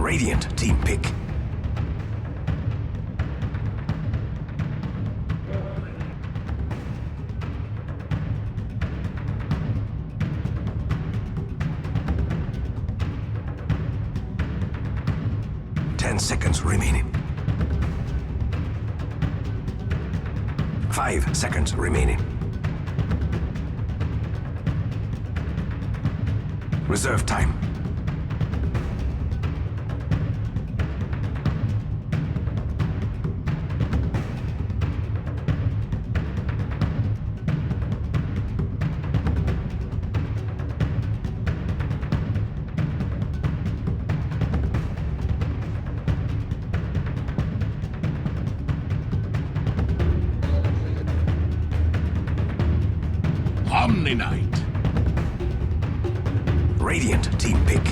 Radiant team pick. Seconds remaining. 5 seconds remaining. Reserve time. Omni-Knight. Radiant team pick.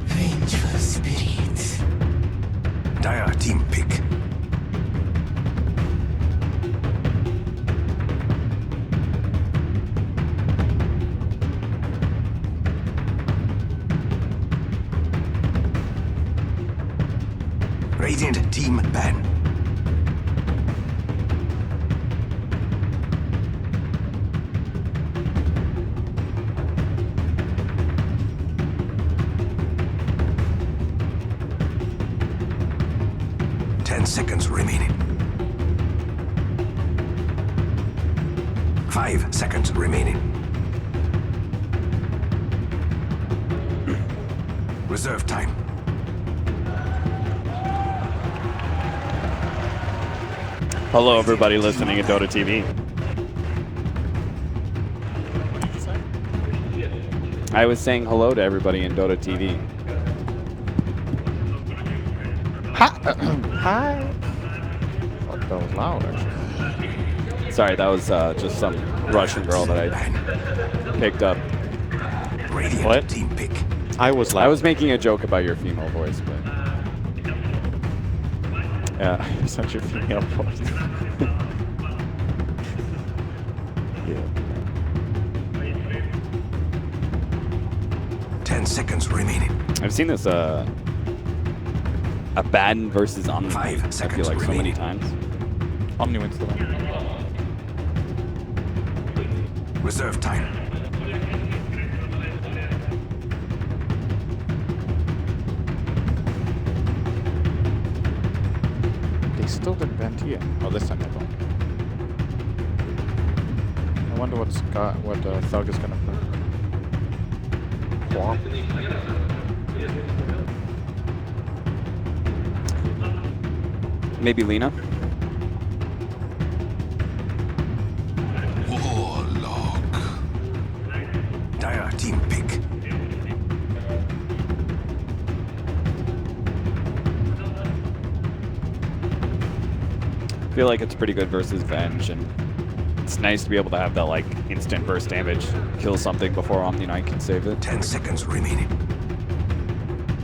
Vengeful spirits. Dire team pick. Radiant team ban. Seconds remaining. 5 seconds remaining. Reserve time. Hello, everybody listening at Dota TV. I was saying hello to everybody in Dota TV. Hi. Fuck, that was loud, actually. Sorry, that was just some Russian girl that I picked up. Radiant What? team pick. I was loud. I was making a joke about your female voice, but Yeah, such a female voice. Yeah. 10 seconds remaining. I've seen this a Baden versus Omni. 5 I feel seconds like so many remaining. times. Omni wins the win. Reserve time. They still didn't vent here. Oh, this time they don't. I wonder what Thug is gonna put. Wow. Maybe Lena. Warlock. Dire team pick. I feel like it's pretty good versus Venge, and it's nice to be able to have that like instant burst damage, kill something before Omni-Knight can save it. 10 seconds remaining.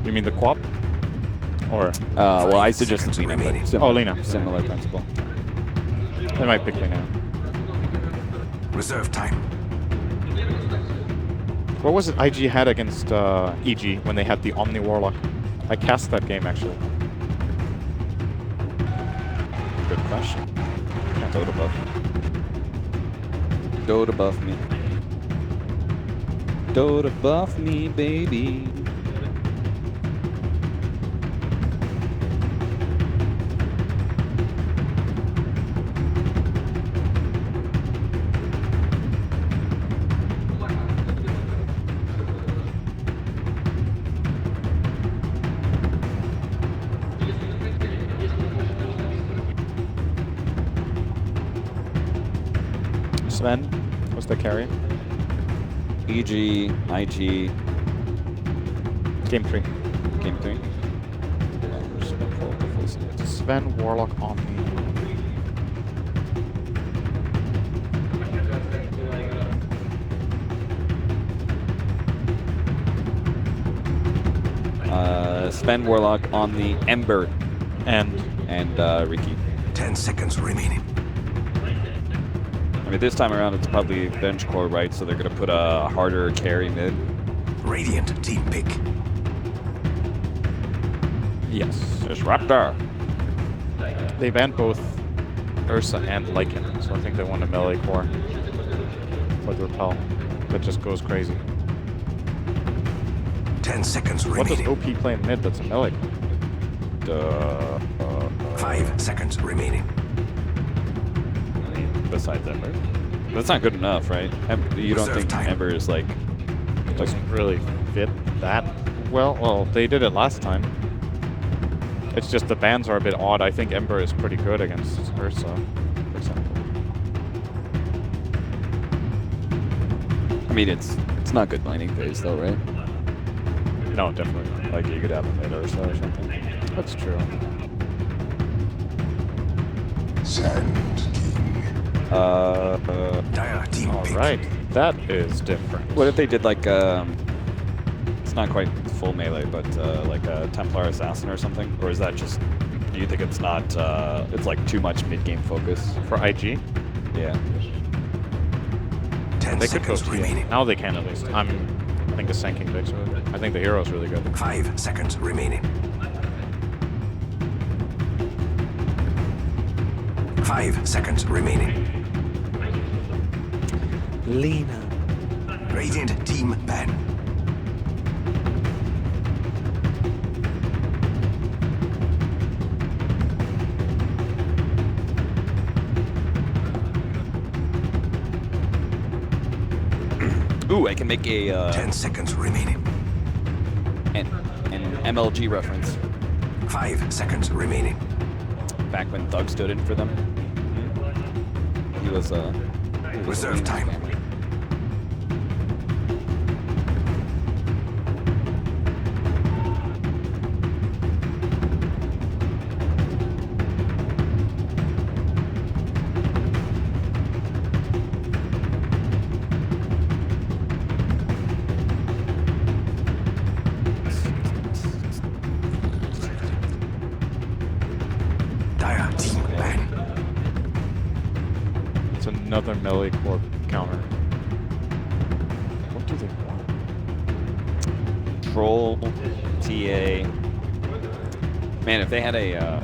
You mean the Quap? Or Well, I suggested Lena, remaining. but similar, Lena. similar principle. they might pick Lena. Reserve time. What was it IG had against EG when they had the Omni Warlock? I cast that game actually. Good question. Dota buff. Dota buff me. Dota buff me, baby. Sven was the carry. EG, IG, Game 3. game 3. Sven, Warlock, Omni. Sven, Warlock on the Ember And and Riki. 10 seconds remaining. I mean, this time around it's probably bench core, right? So they're gonna put a harder carry mid. Radiant team pick. Yes. Disruptor. They banned both Ursa and Lycan, so I think they want a melee core with Repel that just goes crazy. 10 seconds What does remaining. OP play in mid that's a melee core? 5 seconds remaining. Besides Ember, that's not good enough, right? You don't Reserve think time. Ember is like Doesn't really fit that well. Well, they did it last time. It's just the bans are a bit odd. I think Ember is pretty good against Ursa, for example. I mean, it's not good laning phase though, right? No, definitely not. Like you could have a mid Ursa or something. That's true. Sand King. Dire team All pick. right, that is different. What if they did like it's not quite full melee, but like a Templar Assassin or something? Or is that just? Do you think it's not? It's like too much mid game focus? For IG, Yeah. 10 they could go seconds to remaining. Now they can at least. I think the Sand King picks are good. I think the hero's really good. 5 seconds remaining. 5 seconds remaining. Lena. Radiant team ban. Ooh, I can make a 10 seconds remaining. an MLG reference. 5 seconds remaining. Back when Thug stood in for them. He was Reserve a time. family. Dire team ban. It's another melee core counter. What do they want? Troll, TA. Man, if they had a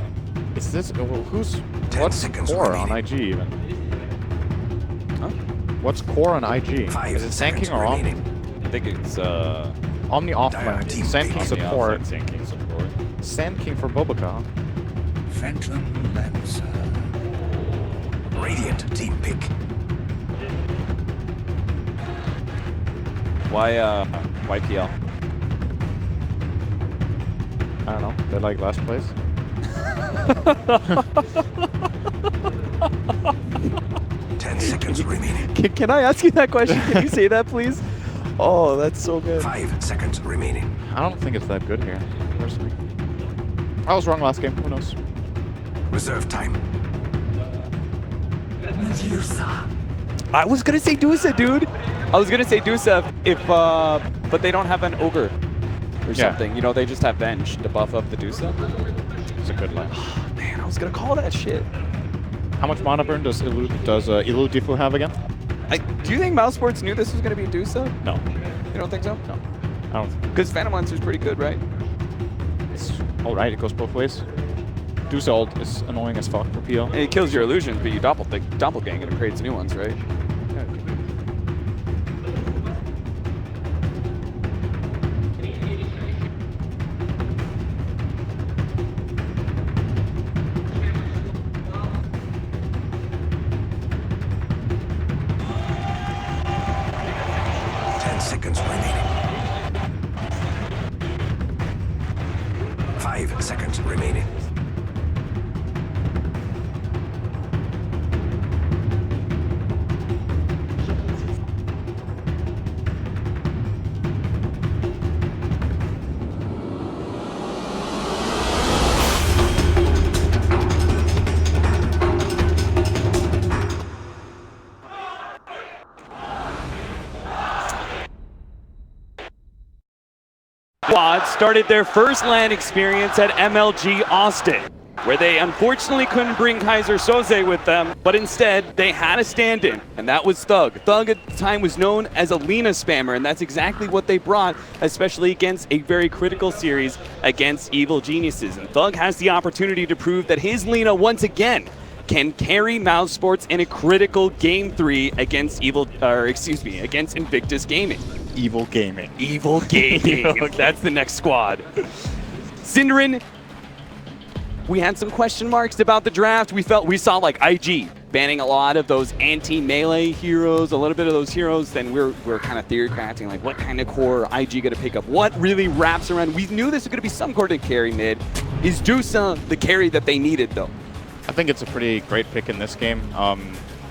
Is this well, who's 10 what's seconds core on remaining. IG even? huh? What's core on IG? 5 Is it Sand seconds King or Omni? remaining. I think it's Omni Dire offline. team Sand King pick. support. Sand King support. Sand King for Bobaca. Phantom Lancer. Radiant team pick. Why PL? I don't know. They like last place. 10 seconds remaining. Can I ask you that question? Can you say that, please? Oh, that's so good. 5 seconds remaining. I don't think it's that good here, personally. I was wrong last game. Who knows? Reserve time. I was gonna say Dusa, dude. I was gonna say Dusa if but they don't have an ogre or Yeah. something. You know, they just have bench to buff up the Dusa. It's a good line. Man, I was gonna call that shit. How much mana burn does Ilu Difu have again? Do you think MOUSESPORTS knew this was gonna be Dusa? No. You don't think so? No. I don't. Because Phantom Lancer's pretty good, right? It's alright. It goes both ways. Dusa ult is annoying as fuck for PL. And it kills your illusions, but you doppelgang it and creates new ones, right? Yeah, it could be. 10 seconds remaining. 5 seconds remaining. Squad started their first LAN experience at MLG Austin. where they unfortunately couldn't bring Kaiser Soze with them, but instead they had a stand-in, and that was Thug. Thug at the time was known as a Lina spammer, and that's exactly what they brought, especially against a very critical series against Evil Geniuses. And Thug has the opportunity to prove that his Lina once again can carry MOUSESPORTS in a critical Game 3 against against Invictus Gaming. Evil Gaming. Evil Gaming. That's the next squad. Synderen, we had some question marks about the draft. We saw like IG banning a lot of those anti-melee heroes, a little bit of those heroes. Then we're kind of theory crafting, like what kind of core IG going to pick up? What really wraps around? We knew this was going to be some core to carry mid. Is Dusa the carry that they needed though? I think it's a pretty great pick in this game.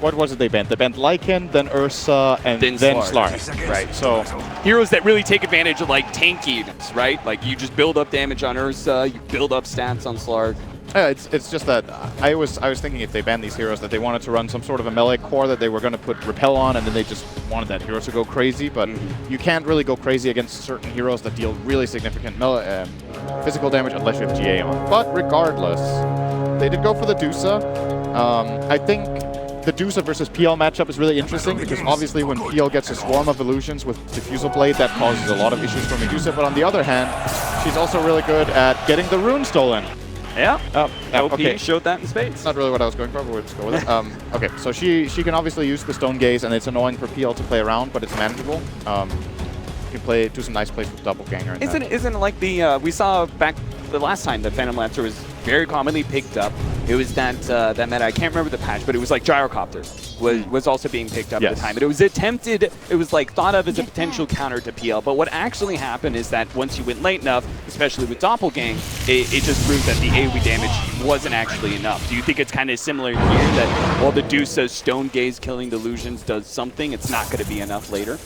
What was it they banned? They banned Lycan, then Ursa, and then Slark. Right, so heroes that really take advantage of like tankiness, right? Like you just build up damage on Ursa, you build up stats on Slark. It's just that I was thinking if they banned these heroes that they wanted to run some sort of a melee core that they were going to put Repel on, and then they just wanted that hero to go crazy. But you can't really go crazy against certain heroes that deal really significant physical damage unless you have GA on. But regardless, they did go for the Dusa. I think the Dusa versus PL matchup is really interesting because obviously when PL gets a swarm of illusions with Diffusal Blade, that causes a lot of issues for Medusa. But on the other hand, she's also really good at getting the rune stolen. Yeah, OP okay. showed that in spades. It's not really what I was going for, but we'll just go with it. Okay, so she can obviously use the Stone Gaze, and it's annoying for PL to play around, but it's manageable. You can do some nice plays with Doppelganger. Isn't it like the we saw back the last time that Phantom Lancer was very commonly picked up? It was that meta, I can't remember the patch, but it was like Gyrocopter was also being picked up at the time. And it was attempted, it was like thought of as a potential counter to PL. But what actually happened is that once you went late enough, especially with Doppelgang, it just proved that the AoE damage wasn't actually enough. Do you think it's kind of similar here that while the Dusa Stone Gaze killing the illusions does something, it's not going to be enough later?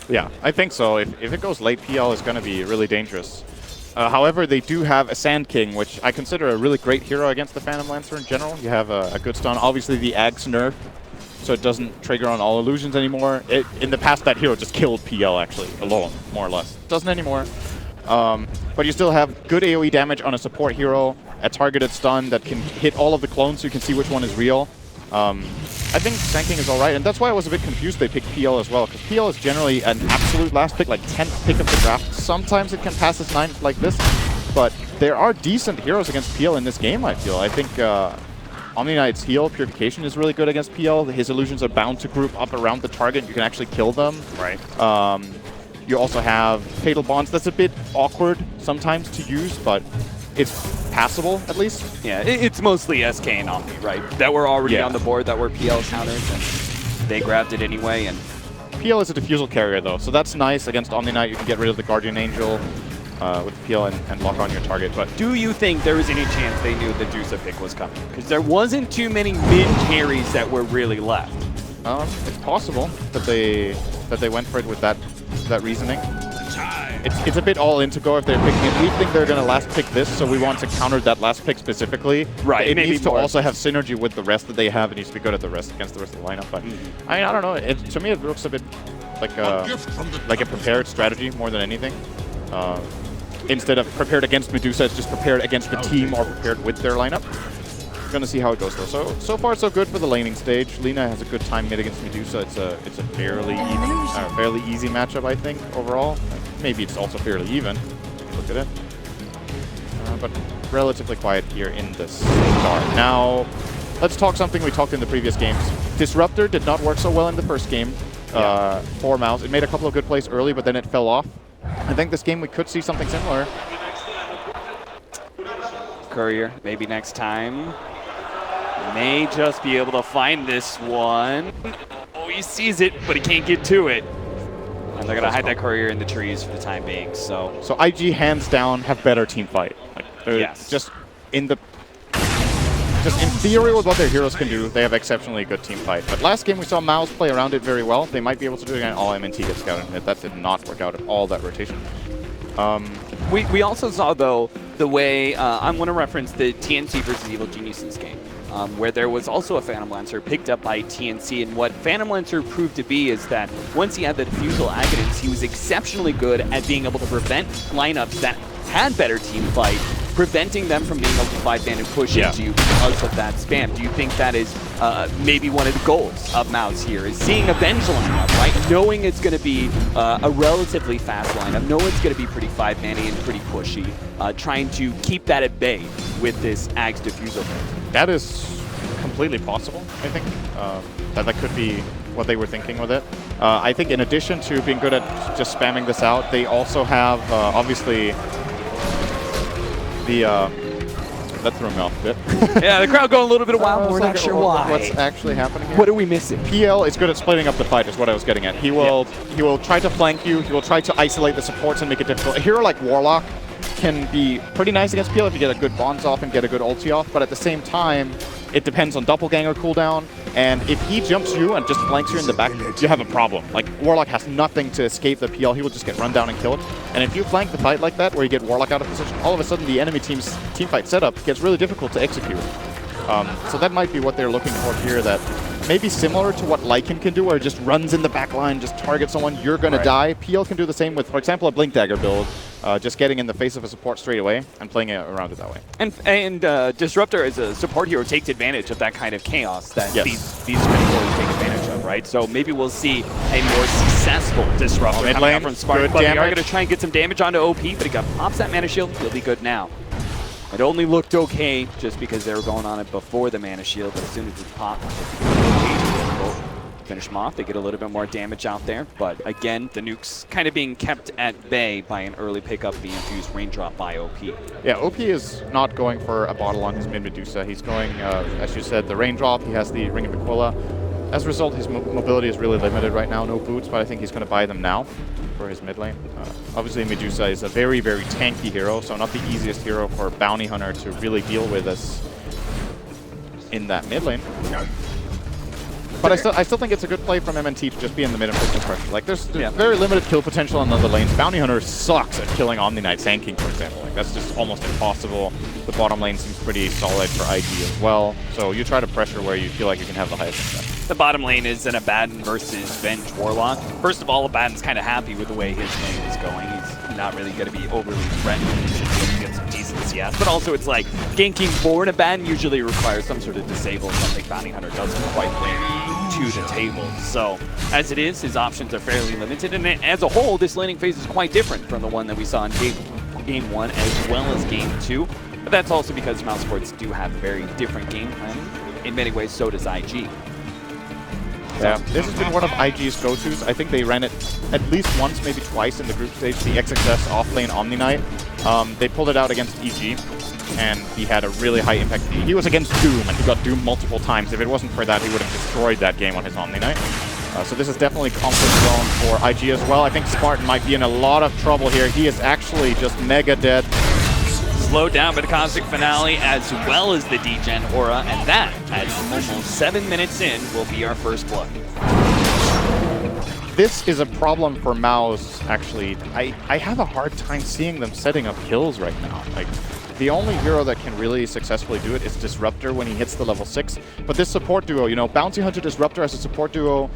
Yeah, I think so. If it goes late, PL is going to be really dangerous. However, they do have a Sand King, which I consider a really great hero against the Phantom Lancer in general. You have a good stun. Obviously, the Axe nerf, so it doesn't trigger on all illusions anymore. In the past, that hero just killed PL, actually, alone, more or less. Doesn't anymore. But you still have good AoE damage on a support hero, a targeted stun that can hit all of the clones so you can see which one is real. I think Sand King is alright, and that's why I was a bit confused they picked PL as well, because PL is generally an absolute last pick, like 10th pick of the draft. Sometimes it can pass as 9th like this, but there are decent heroes against PL in this game, I feel. I think Omni Knight's heal, Purification, is really good against PL. His illusions are bound to group up around the target, you can actually kill them. Right. You also have Fatal Bonds. That's a bit awkward sometimes to use, but it's passable, at least. Yeah, it's mostly SK and Omni, right? That were already on the board, that were PL counters, and they grabbed it anyway. And PL is a Diffusal carrier, though, so that's nice. Against Omni Knight, you can get rid of the Guardian Angel with PL and lock on your target. But do you think there was any chance they knew the Dusa pick was coming? Because there wasn't too many mid carries that were really left. It's possible that they went for it with that reasoning. It's a bit all in to go if they're picking it. We think they're going to last pick this, so we want to counter that last pick specifically. Right. It needs to also have synergy with the rest that they have. It needs to be good at the rest against the rest of the lineup. But I mean, I don't know. To me, it looks a bit like a prepared strategy more than anything. Instead of prepared against Medusa, it's just prepared against the team or prepared with their lineup. Gonna see how it goes though. So far so good for the laning stage. Lina has a good time mid against Medusa. It's a fairly easy matchup, I think, overall. Maybe it's also fairly even. Look at it. But relatively quiet here in the start. Now, let's talk something we talked in the previous games. Disruptor did not work so well in the first game for Mouse. It made a couple of good plays early, but then it fell off. I think this game we could see something similar. Courier, maybe next time. May just be able to find this one. Oh, he sees it, but he can't get to it. And they're going to hide that Courier in the trees for the time being, so IG, hands down, have better team fight. Like, yes. Just in theory with what their heroes can do, they have exceptionally good team fight. But last game we saw Mouse play around it very well. They might be able to do it again. All MNT gets scouted in it. That did not work out at all, that rotation. We also saw, though, the way, I'm going to reference the TNC versus Evil Geniuses game, where there was also a Phantom Lancer picked up by TNC, and what Phantom Lancer proved to be is that once he had the Diffusal Agadance, he was exceptionally good at being able to prevent lineups that had better team fight preventing them from being able to 5-man and push into you because of that spam. Do you think that is maybe one of the goals of Mouse here, is seeing a Venge lineup, right? Knowing it's going to be a relatively fast lineup, knowing it's going to be pretty 5-man-y and pretty pushy, trying to keep that at bay with this Axe Diffusal build. That is completely possible, I think. That could be what they were thinking with it. I think in addition to being good at just spamming this out, they also have, obviously, the... that threw me off a bit. Yeah, the crowd going a little bit wild. We're not sure why. What's actually happening here? What are we missing? PL is good at splitting up the fight, is what I was getting at. He will try to flank you. He will try to isolate the supports and make it difficult. A hero like Warlock can be pretty nice against PL if you get a good bonds off and get a good ulti off, but at the same time, it depends on doppelganger cooldown, and if he jumps you and just flanks you in the back, you have a problem. Like, Warlock has nothing to escape the PL. He will just get run down and killed. And if you flank the fight like that, where you get Warlock out of position, all of a sudden the enemy team's teamfight setup gets really difficult to execute. So that might be what they're looking for here, that maybe similar to what Lycan can do, where it just runs in the back line, just targets someone, you're going to die. PL can do the same with, for example, a Blink Dagger build, just getting in the face of a support straight away and playing it around it that way. And Disruptor as a support hero takes advantage of that kind of chaos that these heroes take advantage of, right? So maybe we'll see a more successful Disruptor coming out from Spark. But we are going to try and get some damage onto OP, but he pops that Mana Shield. He'll be good now. It only looked okay just because they were going on it before the Mana Shield, but as soon as it popped, finish them off. They get a little bit more damage out there, but again, the nuke's kind of being kept at bay by an early pickup, the infused raindrop by OP. Yeah, OP is not going for a bottle on his mid Medusa. He's going, as you said, the raindrop. He has the Ring of Aquila. As a result, his mobility is really limited right now. No boots, but I think he's going to buy them now for his mid lane. Obviously, Medusa is a very, very tanky hero, so not the easiest hero for Bounty Hunter to really deal with us in that mid lane. But I still think it's a good play from MNT to just be in the mid and push the pressure. Like, there's very limited kill potential on other lanes. Bounty Hunter sucks at killing Omni Knight Sand King, for example. Like, that's just almost impossible. The bottom lane seems pretty solid for IG as well. So you try to pressure where you feel like you can have the highest success. The bottom lane is an Abaddon versus Venge Warlock. First of all, Abaddon's kind of happy with the way his lane is going. He's not really going to be overly threatened. He should be able to get some decent CS. But also, it's like, ganking forward Abaddon usually requires some sort of disable, something Bounty Hunter doesn't quite bring to the table. So, as it is, his options are fairly limited. And as a whole, this laning phase is quite different from the one that we saw in Game 1 as well as Game 2. But that's also because MOUSESPORTS do have a very different game plan. In many ways, so does IG. Yeah, this has been one of IG's go-tos. I think they ran it at least once, maybe twice in the group stage, the XXS off-lane Omni Knight. They pulled it out against EG, and he had a really high impact. He was against Doom, and he got Doom multiple times. If it wasn't for that, he would have destroyed that game on his Omni Knight. So this is definitely comfort zone for IG as well. I think Spartan might be in a lot of trouble here. He is actually just mega dead. Slowed down by the Cosmic Finale as well as the Degen Aura, and that, at almost 7 minutes in, will be our first blood. This is a problem for Mouse, actually. I have a hard time seeing them setting up kills right now. Like, the only hero that can really successfully do it is Disruptor when he hits the level 6. But this support duo, you know, Bounty Hunter Disruptor as a support duo,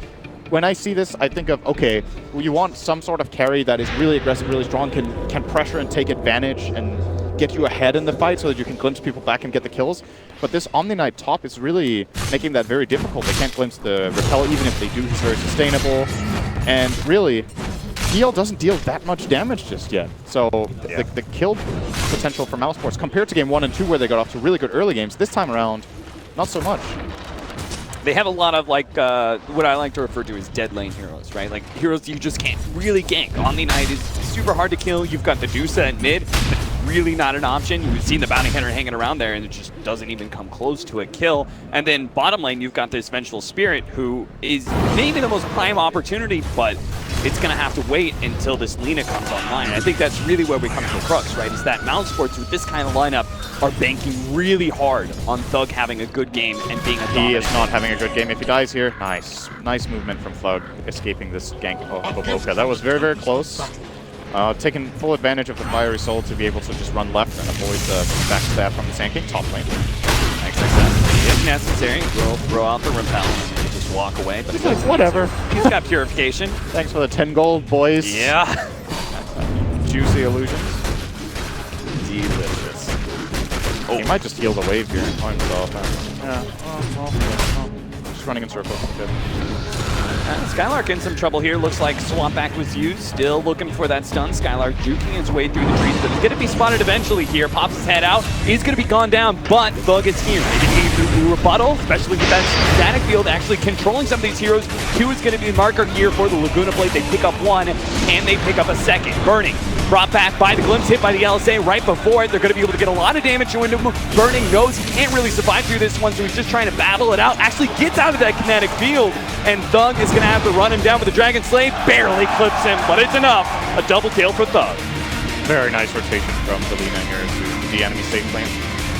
when I see this, I think of, okay, you want some sort of carry that is really aggressive, really strong, can pressure and take advantage and get you ahead in the fight so that you can glimpse people back and get the kills. But this Omni Knight top is really making that very difficult. They can't glimpse the repel, even if they do, he's very sustainable. And really, PL doesn't deal that much damage just yet. So the kill potential for MOUSESPORTS compared to Game 1 and 2 where they got off to really good early games, this time around, not so much. They have a lot of, like, what I like to refer to as dead lane heroes, right? Like, heroes you just can't really gank. Omni Knight is super hard to kill. You've got Medusa at mid, but really not an option. You've seen the Bounty Hunter hanging around there, and it just doesn't even come close to a kill. And then bottom lane, you've got this Vengeful Spirit, who is maybe the most prime opportunity, but it's going to have to wait until this Lina comes online. And I think that's really where we come to the crux, right? Is that MOUSESPORTS with this kind of lineup are banking really hard on Thug having a good game and being a dominant. He is not having a good game. If he dies here, nice movement from Thug, escaping this gank of Boboka. That was very, very close. Taking full advantage of the Fiery Soul to be able to just run left and avoid the backstab from the Sand King top lane. If necessary, we'll throw out the repel and just walk away. But whatever. He's got Purification. Thanks for the 10 gold, boys. Yeah. Juicy illusions. Delicious. He might just heal the wave here on himself. Yeah. Just running in circles. Good. Skylark in some trouble here. Looks like swap back was used. Still looking for that stun. Skylark juking his way through the trees, but he's going to be spotted eventually here. Pops his head out. He's going to be gone down, but Thug is here. Maybe he rebuttal, especially with that static field actually controlling some of these heroes. Q is going to be the marker here for the Laguna Blade. They pick up one. Can they pick up a second? Burning. Brought back by the glimpse, hit by the LSA right before it. They're going to be able to get a lot of damage into him. Burning knows he can't really survive through this one, so he's just trying to battle it out. Actually gets out of that kinetic field, and Thug is going to have to run him down with the Dragon Slave. Barely clips him, but it's enough. A double kill for Thug. Very nice rotation from Selena here to the enemy safe lane.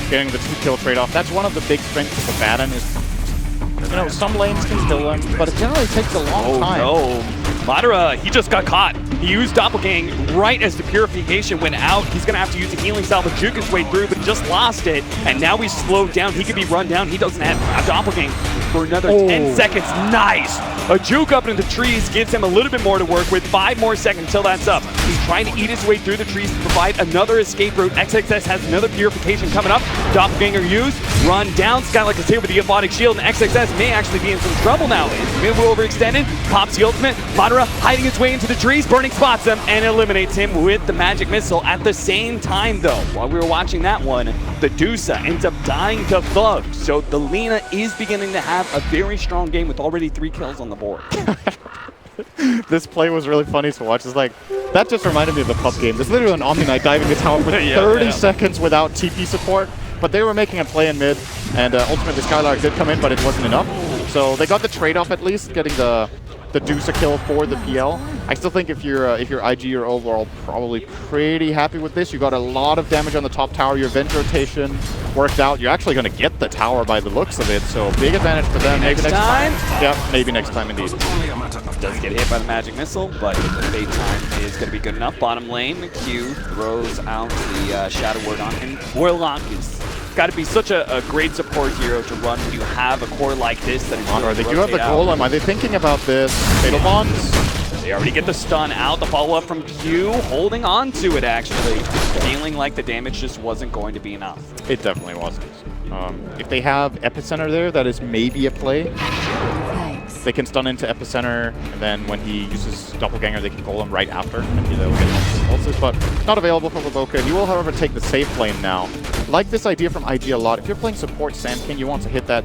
Getting the 2-kill trade-off. That's one of the big strengths of the Baton is, you know, some lanes can kill him, but it generally takes a long time. Oh no. Madara, he just got caught. He used Doppelgang right as the purification went out. He's going to have to use a healing salve to juke his way through, but just lost it. And now he's slowed down. He could be run down. He doesn't have a Doppelgang for another 10 seconds. Nice! A juke up into the trees gives him a little bit more to work with. 5 more seconds till that's up. He's trying to eat his way through the trees to provide another escape route. XXS has another purification coming up. Doppelganger used. Run down. Skylark is here with the Aphotic Shield, and XXS may actually be in some trouble now. His mid will overextended. Pops the ultimate. Madara hiding his way into the trees. Burning spots him and eliminates him with the magic missile. At the same time, though, while we were watching that one, the Dusa ends up dying to Thug. So the Lina is beginning to have a very strong game with already 3 kills on the board. This play was really funny to watch. It's like, that just reminded me of a pub game. There's literally an Omni Knight diving the tower for 30 seconds without TP support. But they were making a play in mid, and ultimately Skylark did come in, but it wasn't enough. So they got the trade-off at least, getting the Dusa kill for the PL. I still think if you're IG, you're overall probably pretty happy with this. You got a lot of damage on the top tower. Your vent rotation worked out. You're actually going to get the tower by the looks of it, so big advantage for them. Maybe next time. Yeah, maybe next time indeed. Does get hit by the magic missile, but the fade time is going to be good enough. Bottom lane, Q throws out the Shadow Word on him. Warlock is got to be such a great support hero to run when you have a core like this. That is they do have the golem. Are they thinking about this? Fatal Bonds? They already get the stun out. The follow-up from Q, holding on to it actually. Feeling like the damage just wasn't going to be enough. It definitely wasn't. If they have Epicenter there, that is maybe a play. They can stun into Epicenter, and then when he uses Doppelganger, they can golem right after, and they'll get pulses, but not available for Laboka. He will, however, take the safe lane now. Like this idea from IG a lot. If you're playing support Sand King, you want to hit that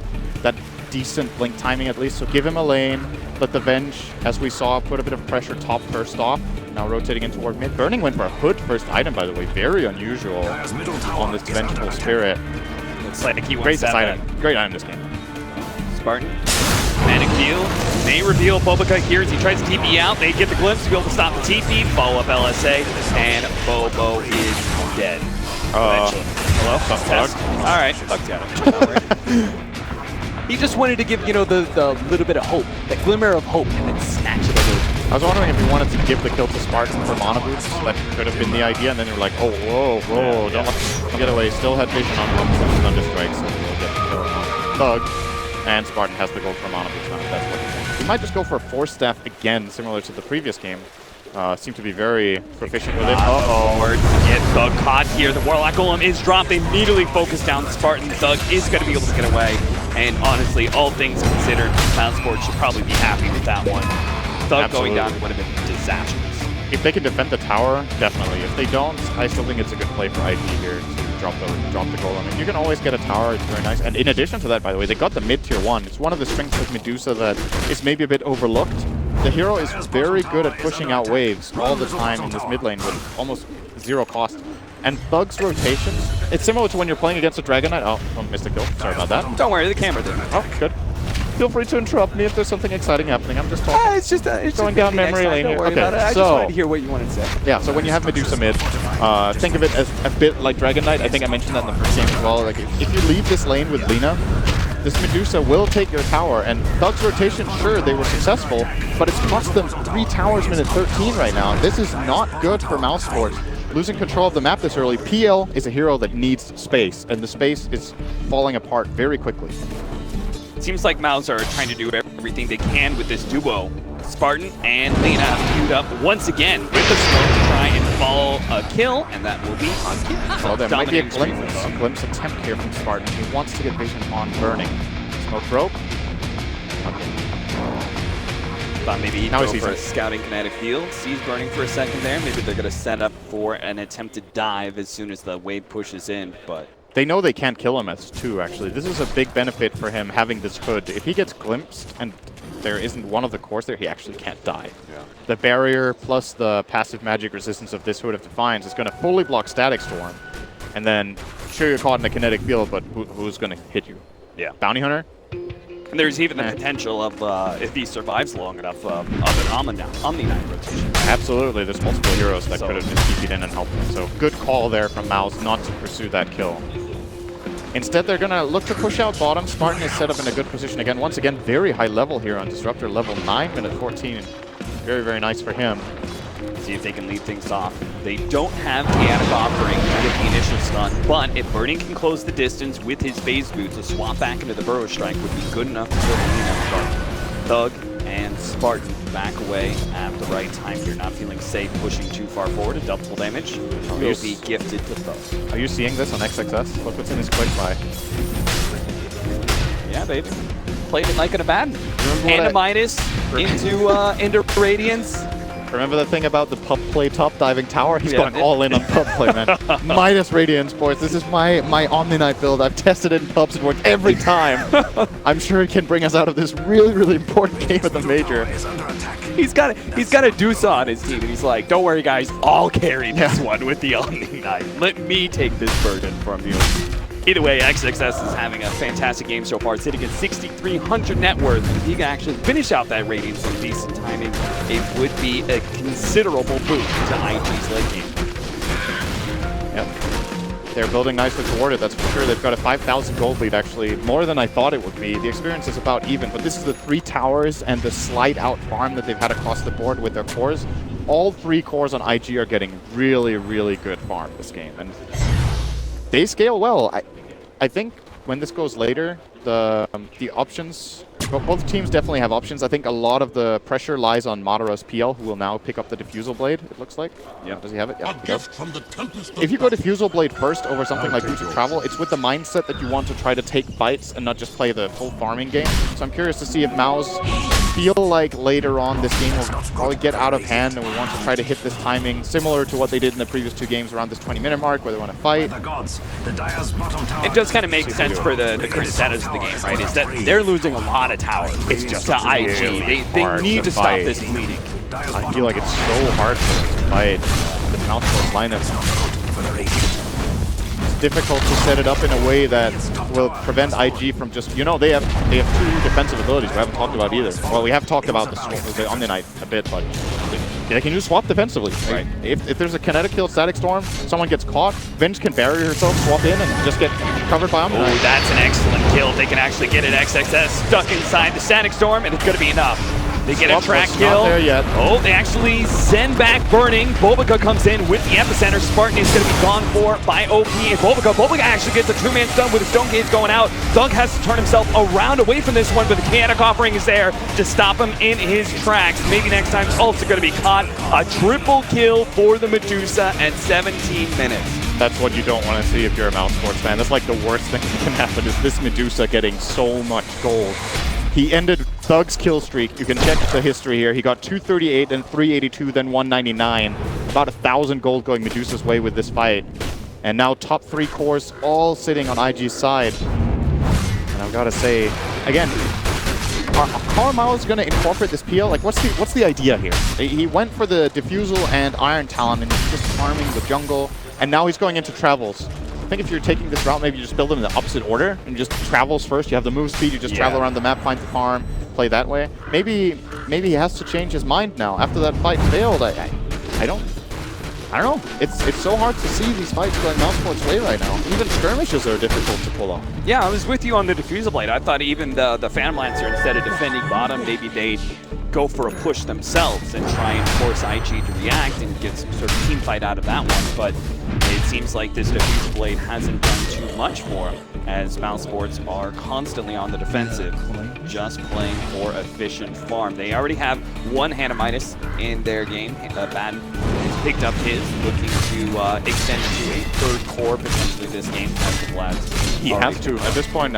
decent blink timing at least, so give him a lane, let the Venge, as we saw, put a bit of pressure top first off. Now rotating in toward mid. Burning went for a hood first item, by the way. Very unusual on this Vengeful Spirit. Looks like he Great item. Great item this game. Spartan. Manic View may reveal Bobica here as he tries to TP out. They get the glimpse to be able to stop the TP, follow up LSA, and Bobo is dead. Hello? Test. All right, Bug's got it. He just wanted to give, you know, the little bit of hope, that glimmer of hope, and then snatch it away. I was wondering if you wanted to give the kill to Spartan for mana boots. That could have been the idea, and then you're like, oh, whoa, don't let him get away. Still had vision on him, Thunder Strike, so we'll get the kill on Thug. And Spartan has the gold for mana boots now, if that's what you think. He might just go for a Force Staff again, similar to the previous game. Seemed to be very proficient with it. Get Thug caught here. The Warlock Golem is dropped. They immediately focus down the Spartan. Thug is going to be able to get away. And honestly, all things considered, MOUSESPORTS should probably be happy with that one. Thug going down would have been disastrous. If they can defend the tower, definitely. If they don't, I still think it's a good play for IG here to drop the golem. And you can always get a tower, it's very nice. And in addition to that, by the way, they got the mid-tier 1. It's one of the strengths of Medusa that is maybe a bit overlooked. The hero is very good at pushing out waves all the time in this mid lane with almost 0 cost. And Thug's rotations, it's similar to when you're playing against a Dragon Knight. Oh, missed a kill. Sorry about that. Don't worry, the camera did. Oh, good. Feel free to interrupt me if there's something exciting happening. I'm just talking. It's going down memory lane here. Okay, I just wanted to hear what you wanted to say. Yeah, so when you have Medusa mid, think of it as a bit like Dragon Knight. I think I mentioned that in the first game as well. Like if you leave this lane with Lina, this Medusa will take your tower. And Thug's rotation, sure, they were successful, but it's cost them 3 towers minute 13 right now. This is not good for MOUSESPORTS. Losing control of the map this early. PL is a hero that needs space, and the space is falling apart very quickly. It seems like Mouse are trying to do everything they can with this duo. Spartan and Lina queued up once again with the smoke to try and fall a kill, and that will be on Kiev. Well, there might be a Dominating streak. glimpse attempt here from Spartan. He wants to get vision on Burning. Smoke broke. Thought maybe he'd Now go he sees for a it. scouting kinetic field. Sees Burning for a second there. Maybe they're going to set up for an attempted dive as soon as the wave pushes in, but... They know they can't kill him as 2, actually. This is a big benefit for him having this hood. If he gets glimpsed and there isn't one of the cores there, he actually can't die. Yeah. The barrier plus the passive magic resistance of this Hood of Defiance is going to fully block Static Storm. And then, sure, you're caught in a kinetic field, but who's going to hit you? Yeah. Bounty Hunter? And there's even the potential of, if he survives long enough, of an Omni-Knight rotation. Absolutely. There's multiple heroes that So- could have just TP'd in and helped him. So good call there from Mouse not to pursue that kill. Instead, they're going to look to push out bottom. Spartan is set up in a good position again. Once again, very high level here on Disruptor, level 9, minute 14. Very, very nice for him. See if they can lead things off. They don't have Chaotic Offering to get the initial stun, but if Burning can close the distance with his phase boots, a swap back into the Burrow Strike would be good enough to kill the lead. Thug and Spartan back away at the right time. You're not feeling safe pushing too far forward. A double damage will be gifted to Thug. Are you seeing this on XXS? Look what's in his quick buy. Yeah, baby. Played it like in a bad. Remember what into Radiance. Remember the thing about the pub play top diving tower? He's Yeah. going all in on pub play, man. Minus Radiant Sports. This is my Omni-Knight build. I've tested it in pubs. It worked every time. I'm sure it can bring us out of this really, really important game at the Major. Is under attack. He's got a Dusa on his team, and he's like, "Don't worry, guys, I'll carry this one with the Omni-Knight. Let me take this burden from you." Either way, XXS is having a fantastic game so far, sitting at 6,300 net worth. And if he can actually finish out that Radiance in decent timing, it would be a considerable boost to IG's late game. Yep. They're building nicely toward it, that's for sure. They've got a 5,000 gold lead, actually, more than I thought it would be. The experience is about even, but this is the 3 towers and the slide out farm that they've had across the board with their cores. All 3 cores on IG are getting really, really good farm this game. And they scale well. I think when this goes later, the options, both teams definitely have options. I think a lot of the pressure lies on Mataros PL, who will now pick up the Diffusal Blade, it looks like. Yeah. Does he have it? Yeah, A he does. gift from the Tempest of If you go Diffusal Blade first over something like Route to Travel, it's with the mindset that you want to try to take fights and not just play the full farming game. So I'm curious to see if Mouse feel like later on this game will probably get out of hand and we want to try to hit this timing similar to what they did in the previous 2 games around this 20-minute mark where they want to fight. The gods, the Dire's bottom tower. It does kind of make sense for the current status of the game, right? Is that they're losing a lot of towers to IG. They hard need to to stop fight. this bleeding. I feel like it's so hard to fight the MOUSESPORTS lineup. For the Radiant. It's difficult to set it up in a way that will prevent IG from just, they have 2 defensive abilities we haven't talked about either. Well, we have talked about the Omni-Knight a bit, but they can use swap defensively. Right. If there's a kinetic field Static Storm, someone gets caught, Vince can bury herself, swap in, and just get covered by Omni-Knight. Oh, that's an excellent kill. They can actually get an XXS stuck inside the Static Storm, and it's going to be enough. They get a track Swap was kill. not there yet. Oh, they actually send back Burning. Bulbica comes in with the Epicenter. Spartan is going to be gone for by OP and Bulbica. Bulbica actually gets a 2-man stun with the Stone Gaze going out. Thug has to turn himself around away from this one, but the Chaotic Offering is there to stop him in his tracks. Maybe next time ult's going to be caught. A triple kill for the Medusa at 17 minutes. That's what you don't want to see if you're a MOUSESPORTS fan. That's like the worst thing that can happen is this Medusa getting so much gold. He ended Thug's kill streak. You can check the history here. He got 238, then 382, then 199. About 1,000 gold going Medusa's way with this fight. And now top 3 cores all sitting on IG's side. And I've got to say, again, how are Mouse going to incorporate this PL? Like, what's the idea here? He went for the Diffusal and Iron Talon and he's just farming the jungle. And now he's going into Travels. I think if you're taking this route, maybe you just build them in the opposite order and just Travels first. You have the move speed, you just travel around the map, find the farm, play that way. Maybe he has to change his mind now. After that fight failed, I don't know. It's so hard to see these fights going MOUSESPORTS' way right now. Even skirmishes are difficult to pull off. Yeah, I was with you on the Diffusal Blade. I thought even the Phantom Lancer, instead of defending bottom, maybe they'd go for a push themselves and try and force IG to react and get some sort of team fight out of that one. But it seems like this Diffusal Blade hasn't done too much for them, as MOUSESPORTS are constantly on the defensive, just playing for efficient farm. They already have 1 Hand of Midas in their game. Bad is picked up his, looking to extend to a third core potentially this game as the Vlads. He has to. At this point,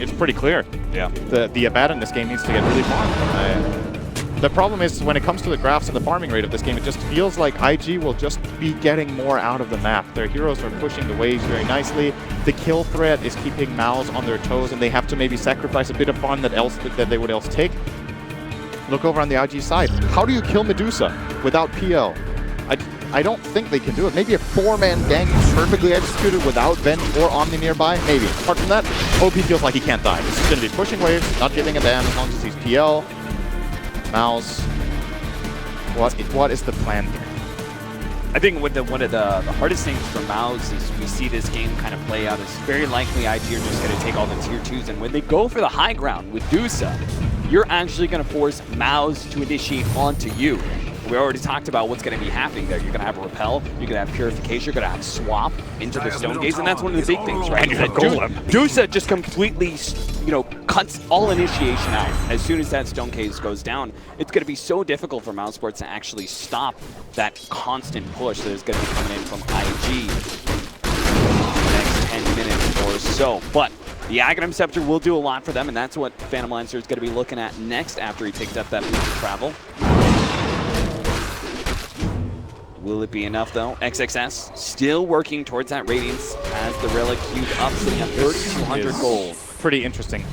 it's pretty clear. Yeah. The Abaddon in this game needs to get really farmed. The problem is when it comes to the graphs and the farming rate of this game, it just feels like IG will just be getting more out of the map. Their heroes are pushing the waves very nicely. The kill threat is keeping Mouse on their toes, and they have to maybe sacrifice a bit of farm that they would else take. Look over on the IG side. How do you kill Medusa without PL? I don't think they can do it. Maybe a 4-man gank perfectly executed without Vent or Omni nearby, maybe. Apart from that, OP feels like he can't die. This is going to be pushing waves, not giving a ban as long as he's PL. Mouse, what is the plan here? I think one of the hardest things for Mouse is we see this game kind of play out. It's very likely IG are just going to take all the tier 2s, and when they go for the high ground with Dusa, you're actually going to force Mouse to initiate onto you. We already talked about what's going to be happening there. You're going to have Repel, you're going to have Purification, you're going to have Swap into the Stone Gaze, and that's one of the big things, right? Dusa just completely, cuts all initiation out. As soon as that Stone Gaze goes down, it's going to be so difficult for MOUSESPORTS to actually stop that constant push that is going to be coming in from IG in the next 10 minutes or so. But the Aghanim Scepter will do a lot for them, and that's what Phantom Lancer is going to be looking at next after he picked up that boost of travel. Will it be enough, though? XXS still working towards that Radiance as the Relic queued up, sitting at 3,200 gold. Pretty interesting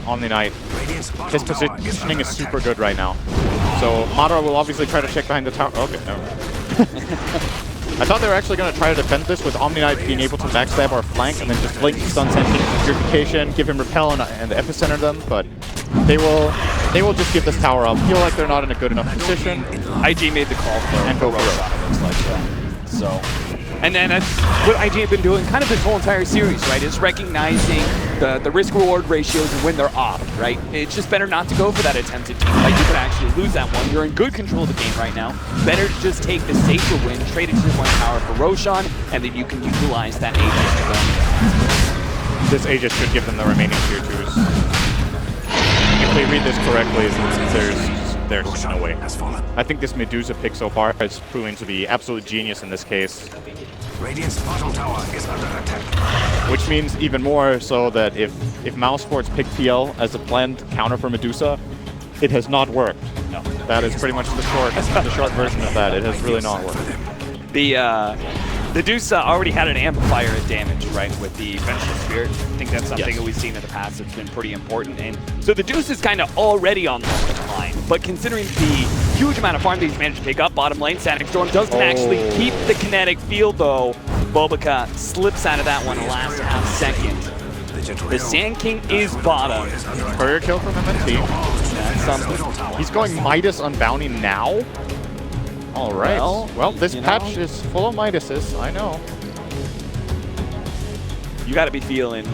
on the night. His positioning is super good right now. So Madara will obviously try to check behind the tower. Okay, no. I thought they were actually going to try to defend this with Omni Knight being able to backstab our flank and then just blink stun sensing, purification, give him repel and epicenter them, but they will just give this tower up. Feel like they're not in a good enough position. IG made the call for Roshan, it looks like. So, and then that's what IG have been doing kind of this whole entire series, right? Is recognizing the risk-reward ratios when they're off, right? It's just better not to go for that attempted team fight. You could actually lose that one. You're in good control of the game right now. Better to just take the safer win, trade a tier 1 power for Roshan, and then you can utilize that Aegis to them. This Aegis should give them the remaining tier 2s. If they read this correctly, there's no way. I think this Medusa pick so far is proving to be absolute genius in this case. Radiant's bottom tower is under attack. Which means even more so that if MOUSESPORTS pick PL as a planned counter for Medusa, it has not worked. No. That is pretty much the short version of that. It has really not worked. The Deuce already had an amplifier at damage, right, with the Vengeful Spirit. I think that's something that we've seen in the past that's been pretty important. And so the Deuce is kind of already on the line, but considering the huge amount of farm that he's managed to pick up bottom lane, Static Storm doesn't actually keep the kinetic field, though. Bobica slips out of that one last half second. The Sand King is bottom. Courier kill from MNT. That's something. He's going Midas on Bounty now. All right. Well, this patch is full of Midases, I know. You got to be feeling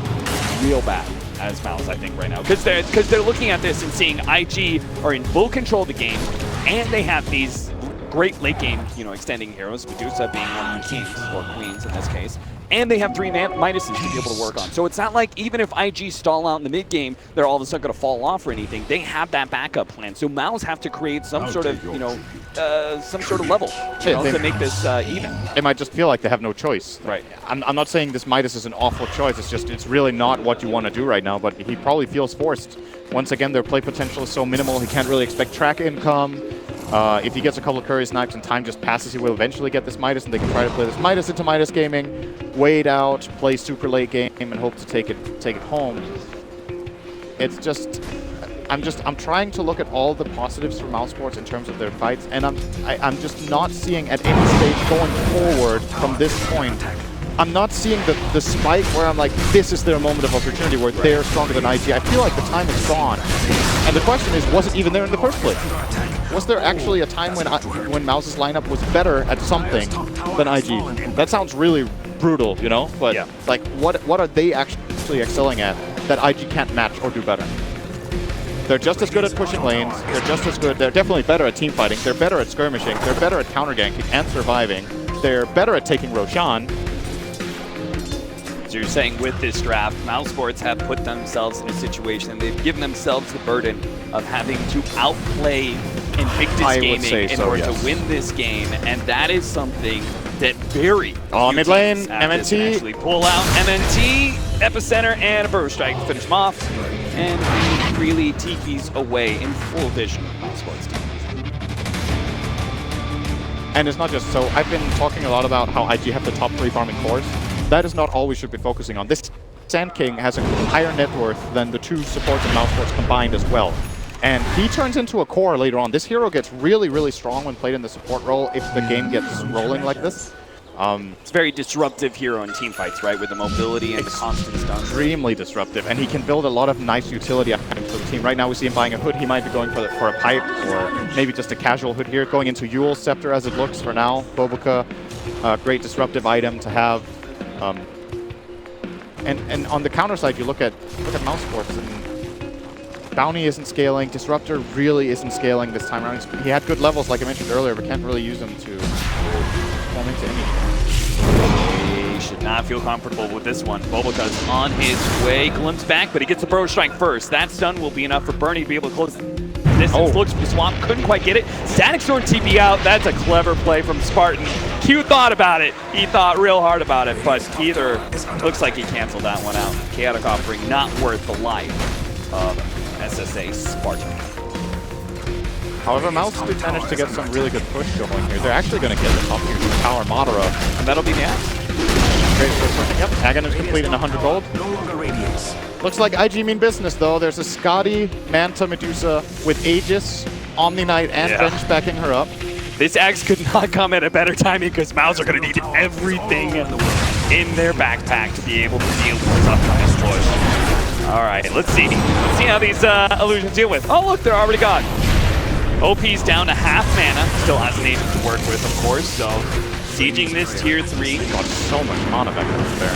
real bad as Mouse, I think, right now. Because they're looking at this and seeing IG are in full control of the game, and they have these great late game, extending heroes, Medusa being one of the kings, or queens in this case. And they have 3 Midases to be able to work on. So it's not like even if IG stall out in the mid game, they're all of a sudden going to fall off or anything. They have that backup plan. So Mouse have to create some sort of, some sort of level to make this even. It might just feel like they have no choice. Right. I'm not saying this Midas is an awful choice. It's really not what you want to do right now. But he probably feels forced. Once again, their play potential is so minimal. He can't really expect track income. If he gets a couple of Curry snipes and time just passes, he will eventually get this Midas, and they can try to play this Midas into Midas gaming, wait out, play super late game, and hope to take it home. It's just, I'm trying to look at all the positives for MOUSESPORTS in terms of their fights, and I'm just not seeing at any stage going forward from this point. I'm not seeing the spike where I'm like, this is their moment of opportunity where they're stronger than IG. I feel like the time is gone. And the question is, was it even there in the first place? Was there actually a time when Mouse's lineup was better at something than IG? That sounds really brutal, But like, what are they actually excelling at that IG can't match or do better? They're just as good at pushing lanes. They're just as good. They're definitely better at team fighting. They're better at skirmishing. They're better at counter ganking and surviving. They're better at taking Roshan. So you're saying with this draft, MOUSESPORTS have put themselves in a situation and they've given themselves the burden of having to outplay Invictus I would Gaming say in so, order yes. to win this game, and that is something that very Oh, few mid lane, teams at this can MNT. actually pull out. MNT, Epicenter, and a Burst Strike to finish them off, and he really TPs away in full vision of Sports team. And it's not just so. I've been talking a lot about how IG have the top 3 farming cores. That is not all we should be focusing on. This Sand King has a higher net worth than the 2 supports and MOUSESPORTS combined as well. And he turns into a core later on. This hero gets really, really strong when played in the support role if the game gets rolling like this. It's a very disruptive hero in team fights, right? With the mobility and the constant stuns. Extremely disruptive, and he can build a lot of nice utility items for the team. Right now we see him buying a hood. He might be going for a pipe or maybe just a casual hood here. Going into Yule's Scepter as it looks for now. Bobuka, great disruptive item to have. And on the counter side, you look at MOUSESPORTS, and Bounty isn't scaling. Disruptor really isn't scaling this time around. He had good levels, like I mentioned earlier, but can't really use them to form into anything. He should not feel comfortable with this one. Bobuka's on his way. Glimpse back, but he gets the Burst Strike first. That stun will be enough for Bernie to be able to close it. Distance looks for Swamp, couldn't quite get it. Static Storm TP out. That's a clever play from Spartan. Q thought about it. He thought real hard about it, but either looks like he canceled that one out. Chaotic Offering not worth the life of SSA Spartan. However, Mouse did manage to get some really good push going here. They're actually going to get the top tier tower Madara. And that'll be the axe. Great first. Yep, Agon is complete in 100 gold. No longer radiates. Looks like IG mean business, though. There's a Scotty, Manta, Medusa with Aegis, Omni Knight, and Venge backing her up. This axe could not come at a better timing because Mouse are going to need everything in their backpack to be able to deal with this upcoming push. All right, let's see. Let's see how these illusions deal with. Oh, look, they're already gone. OP's down to half mana. Still has an agent to work with, of course, so sieging this tier 3. Got so much mana back there.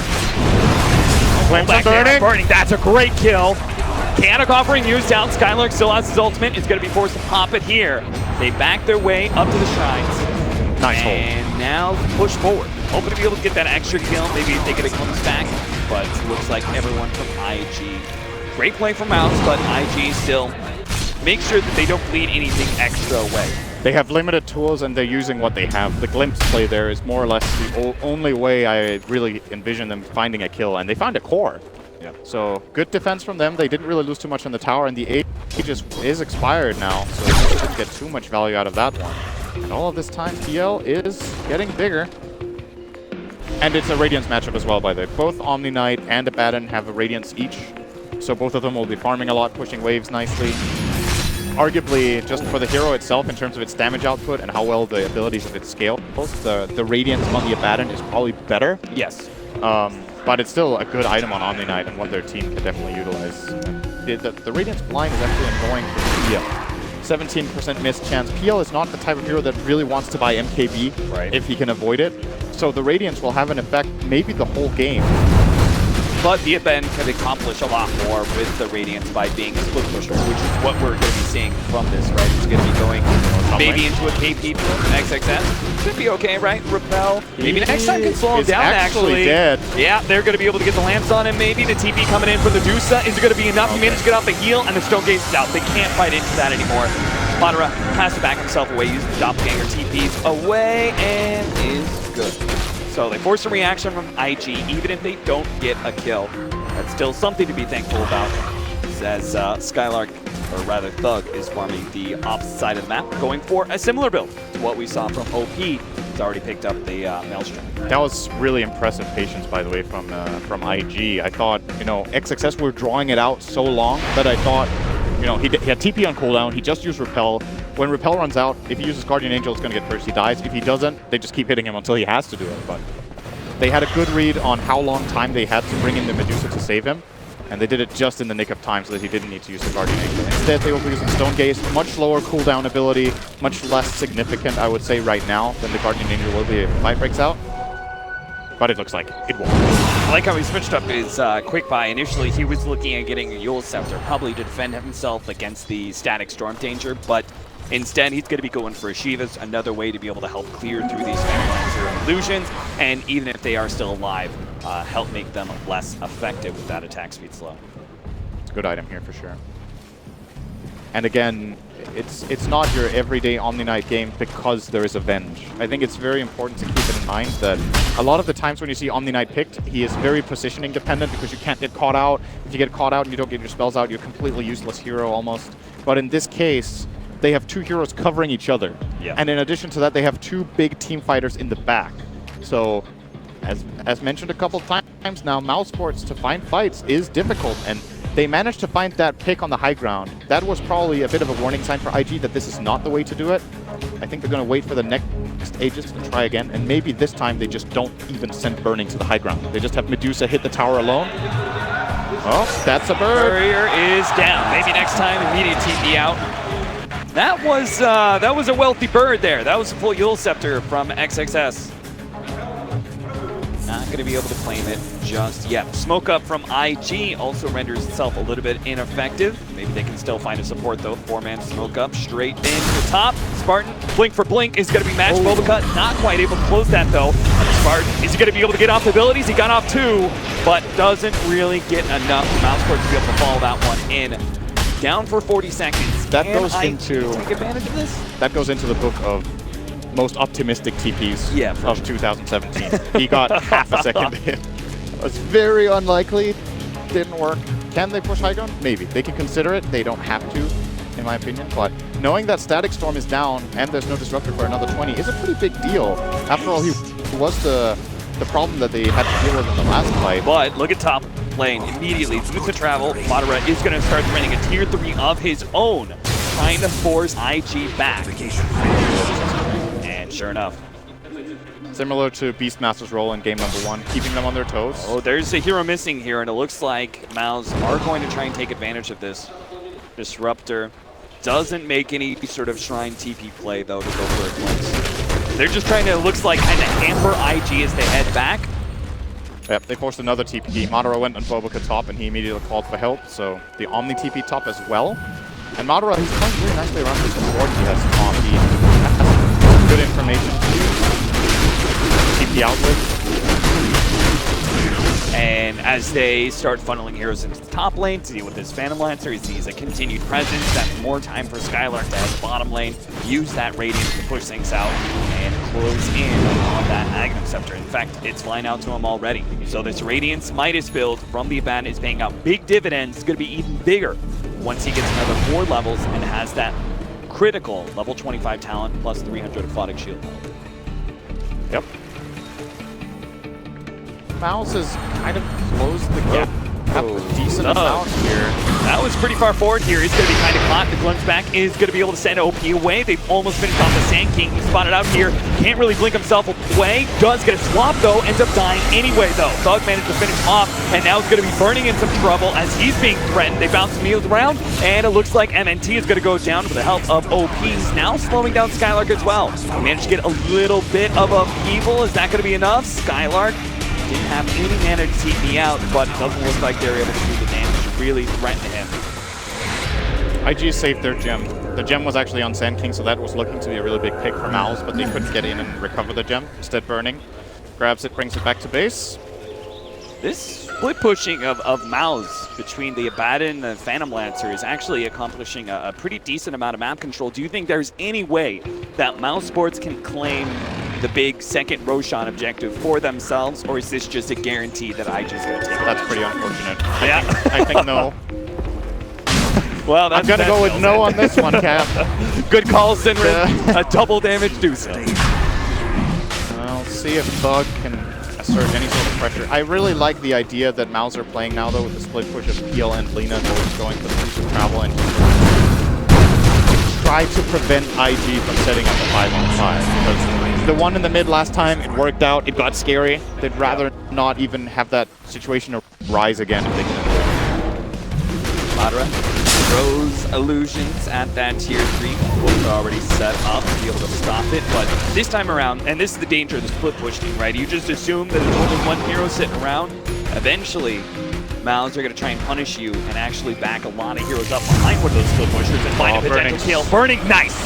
Flames are burning. That's a great kill. Chaotic Offering used down. Skylark still has his ultimate. It's going to be forced to pop it here. They back their way up to the shrines. Nice hold. And now push forward. Hoping to be able to get that extra kill. Maybe if they get a glimpse back. But looks like everyone from IG. Great play from Mouse, but IG still make sure that they don't bleed anything extra away. They have limited tools and they're using what they have. The glimpse play there is more or less the only way I really envision them finding a kill, and they found a core. Yep. So good defense from them. They didn't really lose too much on the tower, and the Aegis is expired now, so they didn't get too much value out of that one. And all of this time, PL is getting bigger. And it's a Radiance matchup as well, by the way. Both Omni Knight and Abaddon have a Radiance each, so both of them will be farming a lot, pushing waves nicely. Arguably, just for the hero itself, in terms of its damage output and how well the abilities of it scale, the Radiance on the Abaddon is probably better. Yes. But it's still a good item on Omni Knight and one their team could definitely utilize. The Radiance blind is actually annoying for PL. 17% miss chance. PL is not the type of hero that really wants to buy MKB if he can avoid it. So the Radiance will have an effect maybe the whole game. But the event can accomplish a lot more with the Radiance by being a split pusher, which is what we're going to be seeing from this, right? It's going to be going maybe into a KP XXS. Should be okay, right? Repel. Maybe next time can slow him down, actually. Dead. Yeah, they're going to be able to get the lance on him, maybe. The TP coming in from the Dusa. Is it going to be enough? He managed to get off the heal, and the Stone Gaze is out. They can't fight into that anymore. Madara has to back himself away, using the Doppelganger TPs away, and is good. So they force a reaction from IG, even if they don't get a kill. That's still something to be thankful about, as Skylark, or rather Thug, is farming the opposite side of the map, going for a similar build to what we saw from OP. He's already picked up the Maelstrom. That was really impressive patience, by the way, from IG. I thought, you know, XXS were drawing it out so long that I thought, you know, he had TP on cooldown, he just used Repel. When Repel runs out, if he uses Guardian Angel, it's going to get first, he dies. If he doesn't, they just keep hitting him until he has to do it. But they had a good read on how long time they had to bring in the Medusa to save him, and they did it just in the nick of time so that he didn't need to use the Guardian Angel. Instead, they will be using Stone Gaze, much lower cooldown ability, much less significant, I would say, right now than the Guardian Angel will be if the fight breaks out. But it looks like it won't. I like how he switched up his quick buy. Initially, he was looking at getting a Yule's Scepter, probably to defend himself against the Static Storm danger, but instead, he's going to be going for a Shiva's, another way to be able to help clear through these Phantom illusions, and even if they are still alive, help make them less effective with that attack speed slow. It's a good item here for sure. And again, it's not your everyday Omni Knight game because there is Avenge. I think it's very important to keep it in mind that a lot of the times when you see Omni Knight picked, he is very positioning dependent because you can't get caught out. If you get caught out and you don't get your spells out, you're a completely useless hero almost. But in this case, they have two heroes covering each other. Yeah. And in addition to that, they have two big team fighters in the back. So, as mentioned a couple times now, MOUSESPORTS to find fights is difficult, and they managed to find that pick on the high ground. That was probably a bit of a warning sign for IG that this is not the way to do it. I think they're going to wait for the next Aegis to try again, and maybe this time they just don't even send Burning to the high ground. They just have Medusa hit the tower alone. Oh, that's a bird. Barrier is down. Maybe next time, immediate TP out. That was a wealthy bird there. That was a full Yule Scepter from XXS. Not going to be able to claim it just yet. Smoke up from IG also renders itself a little bit ineffective. Maybe they can still find a support though. 4-man smoke up straight into the top. Spartan, blink for blink, is going to be matched. Bobacut not quite able to close that though. Spartan, is he going to be able to get off abilities? He got off 2, but doesn't really get enough. MOUSESPORTS to be able to follow that one in. Down for 40 seconds. That Can goes into take advantage of this? That goes into the book of most optimistic TPs of 2017. He got half a second hit. It was very unlikely. Didn't work. Can they push high ground? Maybe. They can consider it. They don't have to, in my opinion. But knowing that Static Storm is down and there's no Disruptor for another 20 is a pretty big deal. After all, he was the problem that they had to deal with in the last fight. But look at top lane immediately. With the travel, Madara is going to start running a tier 3 of his own, trying to force IG back. And sure enough. Similar to Beastmaster's role in game number 1, keeping them on their toes. Oh, there's a hero missing here, and it looks like Mouse are going to try and take advantage of this. Disruptor doesn't make any sort of Shrine TP play, though, to go for it once. They're just trying to, it looks like, kind of hamper IG as they head back. Yep, they forced another TP. Madara went on Bobacut top, and he immediately called for help, so the Omni TP top as well. And Madara, he's playing really nicely around this board. He has Tom. He has good information to TP out with. And as they start funneling heroes into the top lane to deal with this Phantom Lancer, he sees a continued presence. That's more time for Skylark to head to bottom lane, use that Radiance to push things out, and close in on that Aghanim Scepter. In fact, it's flying out to him already. So this Radiance Midas build from the Abaddon is paying out big dividends. It's going to be even bigger once he gets another 4 levels and has that critical level 25 talent plus 300 aquatic shield. Yep. Mouse has kind of closed the gap a decent amount here. That was pretty far forward here. He's going to be kind of caught. The Glimpse back is going to be able to send OP away. They've almost finished off the Sand King. He's spotted out here. Can't really blink himself away. Does get a swap though. Ends up dying anyway though. Thug managed to finish off, and now he's going to be burning in some trouble as he's being threatened. They bounce some heals around, and it looks like MNT is going to go down with the help of OP. He's now slowing down Skylark as well. He managed to get a little bit of upheaval. Is that going to be enough? Skylark didn't have any mana to TP out, but it doesn't look like they're able to do the damage to really threaten him. IG saved their gem. The gem was actually on Sand King, so that was looking to be a really big pick for Mouse, but they couldn't get in and recover the gem. Instead, Burning grabs it, brings it back to base. This split pushing of Mouse between the Abaddon and the Phantom Lancer is actually accomplishing a pretty decent amount of map control. Do you think there's any way that MOUSESPORTS can claim the big second Roshan objective for themselves, or is this just a guarantee that IG is going to take it? That's pretty unfortunate. Yeah. I think no. Well, that's I'm going to go with no on this one, Cap. Good call, Sinrin. A double damage deuce. Well, see if Thug can assert any sort of pressure. I really like the idea that Mouse are playing now, though, with the split push of Peel and Lina both going for the piece of travel and try to prevent IG from setting up a 5-on-5, because the one in the mid last time, it worked out, it got scary. They'd rather not even have that situation arise again if they can avoid it. Madara throws illusions at that tier 3. Both are already set up to be able to stop it, but this time around, and this is the danger of the split push thing, right? You just assume that there's only one hero sitting around. Eventually, Mouse are going to try and punish you and actually back a lot of heroes up behind one of those split pushers and find a potential kill. Burning, nice!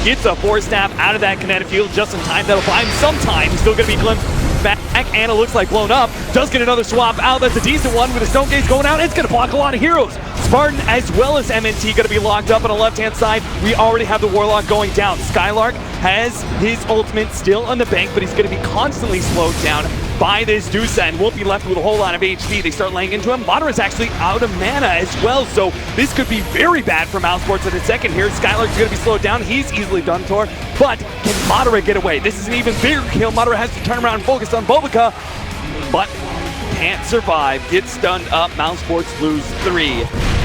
Gets a force stab out of that kinetic field just in time. That'll buy him some time. He's still going to be glimpsed back, and it looks like blown up. Does get another swap out. That's a decent one with the Stone Gaze going out. It's going to block a lot of heroes. Spartan as well as MNT going to be locked up on the left-hand side. We already have the Warlock going down. Skylark has his ultimate still on the bank, but he's going to be constantly slowed down by this Dusa and won't be left with a whole lot of HP. They start laying into him. Madara's actually out of mana as well, so this could be very bad for MOUSESPORTS in a second here. Skylark's going to be slowed down. He's easily done for, but can Madara get away? This is an even bigger kill. Madara has to turn around and focus on Bobica, but can't survive. Gets stunned up. MOUSESPORTS lose 3.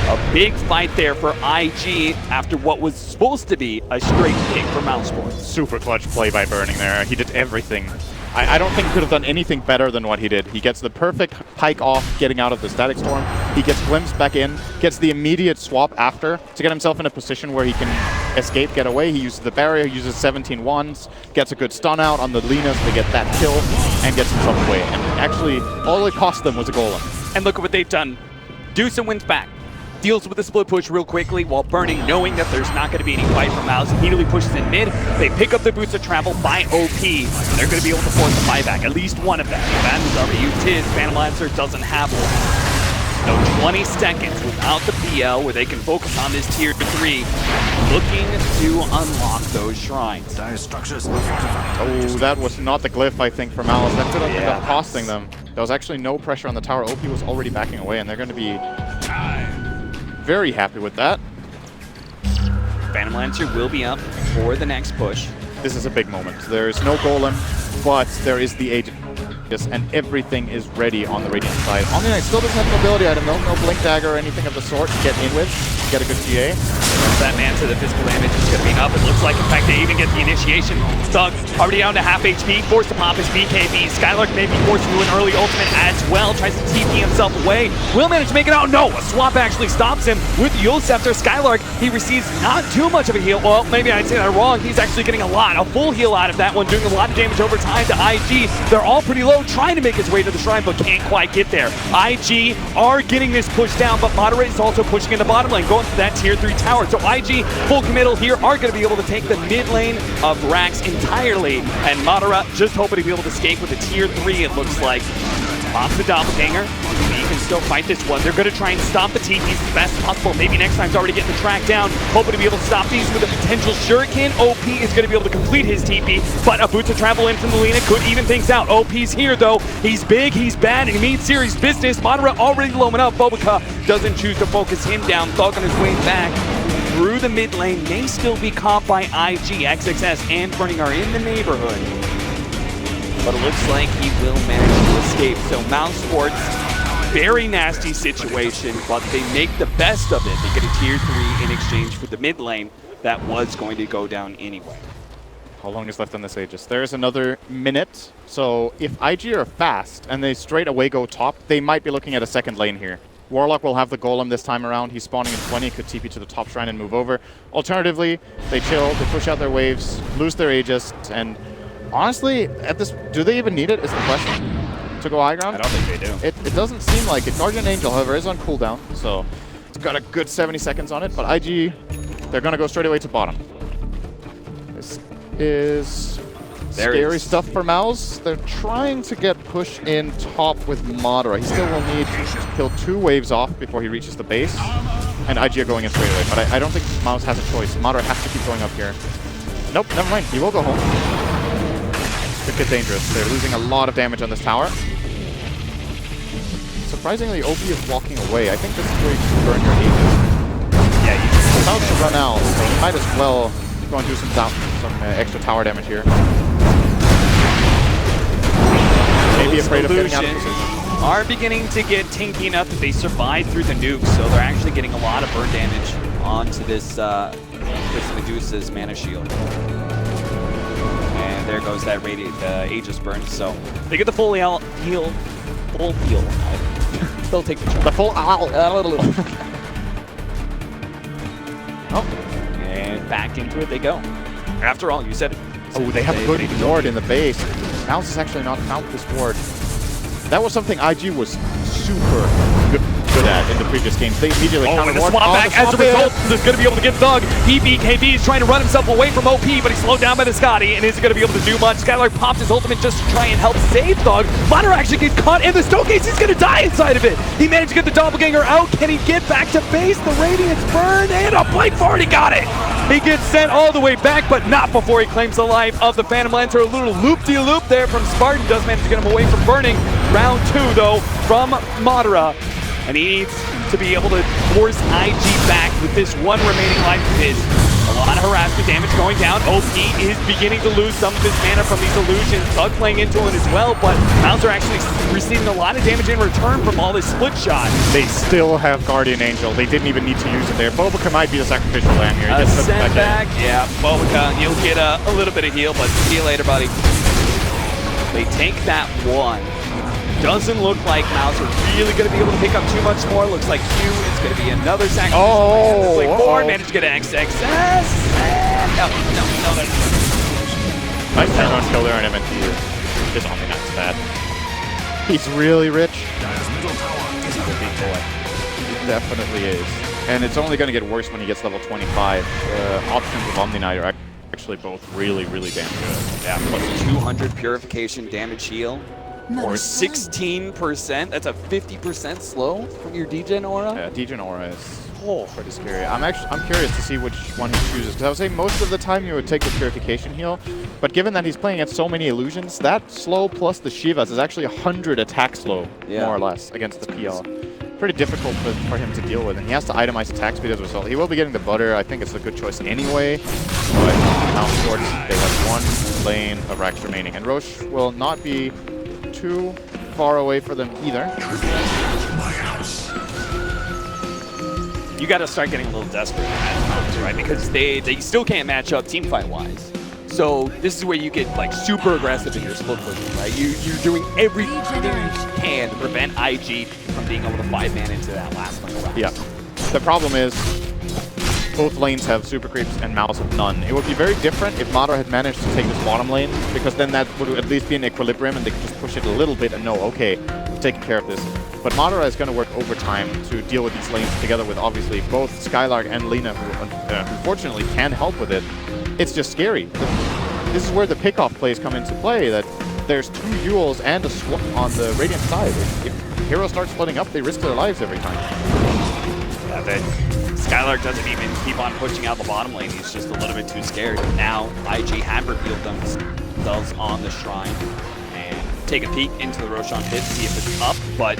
A big fight there for IG after what was supposed to be a straight pick for MOUSESPORTS. Super clutch play by Burning there. He did everything. I don't think he could have done anything better than what he did. He gets the perfect pike off getting out of the Static Storm. He gets glimpsed back in, gets the immediate swap after to get himself in a position where he can escape, get away. He uses the barrier, uses 17 wands, gets a good stun out on the Linas to get that kill, and gets himself away. And actually, all it cost them was a golem. And look at what they've done. Dusa wins back. Deals with the split push real quickly while Burning, knowing that there's not going to be any fight from Mouse, immediately pushes in mid. They pick up the boots of travel by OP. They're going to be able to force a buyback, at least one of them. Van's already used his. Phantom Lancer doesn't have one. So 20 seconds without the PL where they can focus on this tier 3, looking to unlock those shrines. Dire structures are fortified. Oh, that was not the glyph, I think, for Malice. That could have ended up Yeah, costing them. There was actually no pressure on the tower. OP was already backing away, and they're going to be very happy with that. Phantom Lancer will be up for the next push. This is a big moment. There's no golem, but there is the agent, and everything is ready on the Radiant side. Omni-Knight still doesn't have an ability item, no Blink Dagger or anything of the sort to get in with, get a good GA. That man to the physical damage is going to be enough. It looks like, in fact, they even get the initiation. Thug already down to half HP, forced to pop his BKB. Skylark may be forced to do an early ultimate as well, tries to TP himself away. Will manage to make it out. No, a swap actually stops him with Yule Scepter. Skylark, he receives not too much of a heal. Well, maybe I'd say that wrong. He's actually getting a full heal out of that one, doing a lot of damage over time to IG. They're all pretty low, trying to make his way to the shrine, but can't quite get there. IG are getting this push down, but Moderate is also pushing in the bottom lane, going for that tier 3 tower. So IG, full committal here, are going to be able to take the mid lane of Rax entirely, and Madara just hoping to be able to escape with a tier 3, it looks like. Pops the Doppelganger. He can still fight this one. They're going to try and stop the TPs as best as possible. Maybe next time's already getting the track down. Hoping to be able to stop these with a potential Shuriken. OP is going to be able to complete his TP, but a boot to travel in from the Lina could even things out. OP's here, though. He's big, he's bad, and he means serious business. Madara already low enough. Bobica doesn't choose to focus him down. Thug on his way back through the mid lane. May still be caught by IG. XXS and Burning are in the neighborhood, but it looks like he will manage to escape. So MOUSESPORTS, very nasty situation, but they make the best of it. They get a tier 3 in exchange for the mid lane that was going to go down anyway. How long is left on this Aegis? There's another minute. So if IG are fast and they straight away go top, they might be looking at a second lane here. Warlock will have the golem this time around. He's spawning in 20, could TP to the top shrine and move over. Alternatively, they chill, they push out their waves, lose their Aegis, and honestly, at this, do they even need it is the question to go high ground? I don't think they do. It doesn't seem like it. Guardian Angel, however, is on cooldown, so it's got a good 70 seconds on it, but IG, they're going to go straight away to bottom. This is scary stuff for Mouse. They're trying to get push in top with Madara. He still will need to kill 2 waves off before he reaches the base, and IG are going in straight away, but I don't think Mouse has a choice. Madara has to keep going up here. Nope, never mind. He will go home. Could get dangerous. They're losing a lot of damage on this tower. Surprisingly, OP is walking away. I think this is where you just burn your Aegis. Yeah, you just about to run out, so you might as well go and do some extra tower damage here. Maybe afraid of getting out of position. Are beginning to get tinky enough that they survived through the nuke, so they're actually getting a lot of burn damage onto this Medusa's mana shield. And there goes that Aegis burn. So they get the full heal. They'll take the charge. The full Oh, and back into it they go. After all, you said it. Oh, they have a good ward in the base. Mouse is actually not out this ward. That was something IG was super good at in the previous games. They immediately counter the ward. swap back as a result. is going to be able to get Thug. BKB is trying to run himself away from OP, but he's slowed down by the Scotty and isn't going to be able to do much. Skylark pops his ultimate just to try and help save Thug. Monter actually gets caught in the Stokes. He's going to die inside of it. He managed to get the Doppelganger out. Can he get back to base? The Radiance burn and a Blink Forward. He got it. He gets sent all the way back, but not before he claims the life of the Phantom Lancer. A little loop-de-loop there from Spartan. Does manage to get him away from burning. Round 2, though, from Madara. And he needs to be able to force IG back with this one remaining life of his. A lot of harassment damage going down. OP is beginning to lose some of his mana from these illusions. Thug playing into it as well, but Mouser actually receiving a lot of damage in return from all his split shots. They still have Guardian Angel. They didn't even need to use it there. Bobica might be the sacrificial lamb here. A setback, yeah. Bobica, you'll get a little bit of heal, but see you later, buddy. They take that one. Doesn't look like Mouser really going to be able to pick up too much more. Looks like Q is going to be another sacrifice. Oh, like 4, managed to get an XXS. No. Nice turn on kill there on MNT. This Omni-Knight's bad. He's really rich. Dire's middle tower is under Big boy. attack. It definitely is. And it's only going to get worse when he gets level 25. Options of Omni-Knight are actually both really, really damn good. Yeah, plus 200 purification damage heal. Or 16%. That's a 50% slow from your Degen aura. Yeah, Degen aura is pretty scary. I'm curious to see which one he chooses, because I would say most of the time you would take the purification heal, but given that he's playing at so many illusions, that slow plus the Shivas is actually 100 attack slow, more or less, against the PL. Pretty difficult for him to deal with, and he has to itemize attack speed as a result. He will be getting the butter. I think it's a good choice anyway, but MOUSESPORTS, they have one lane of Rax remaining, and Roche will not be too far away for them either. You got to start getting a little desperate, right? Because they still can't match up team fight wise. So this is where you get like super aggressive in your split pushing, right? You're doing everything you can to prevent IG from being able to 5-man into that last one. Yeah. The problem is both lanes have super creeps and Mouse have none. It would be very different if Madara had managed to take this bottom lane, because then that would at least be in equilibrium and they could just push it a little bit and know, okay, we've taken care of this. But Madara is going to work overtime to deal with these lanes together with obviously both Skylark and Lina, who unfortunately can help with it. It's just scary. This is where the pickoff plays come into play, that there's 2 Yules and a swap on the Radiant side. If heroes start splitting up, they risk their lives every time. Yeah, Skylark doesn't even keep on pushing out the bottom lane. He's just a little bit too scared. Now, IG have revealed themselves on the Shrine and take a peek into the Roshan pit to see if it's up. But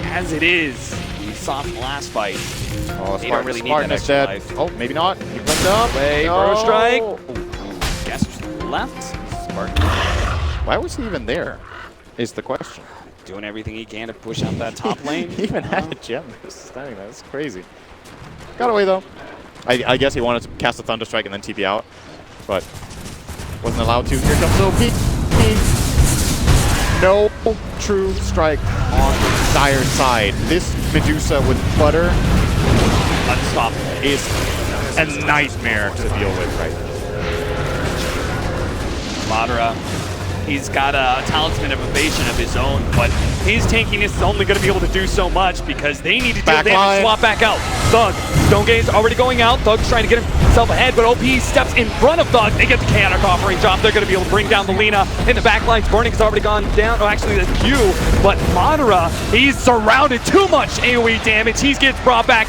as it is, we saw from the last fight, they don't really need that extra life. Oh, maybe not. He blinked up. Play, Burrow Strike. Guess left. Spartan. Why was he even there, is the question. Doing everything he can to push out that top lane. He even had a gem. That's crazy. Got away though. I guess he wanted to cast a Thunder Strike and then TP out, but wasn't allowed to. Here comes OP. No true strike on Dire's side. This Medusa with butter Unstoppable is a nightmare to deal with right now. Madara, he's got a talisman of evasion of his own, but his tankiness is only going to be able to do so much because they need to deal damage, swap back out. Thug, Stone Gaze already going out. Thug's trying to get himself ahead, but OP steps in front of Thug. They get the chaotic offering drop. They're going to be able to bring down the Lina in the back lines. Burning has already gone down. Oh, actually, that's Q, but Madara, he's surrounded. Too much AoE damage. He gets brought back.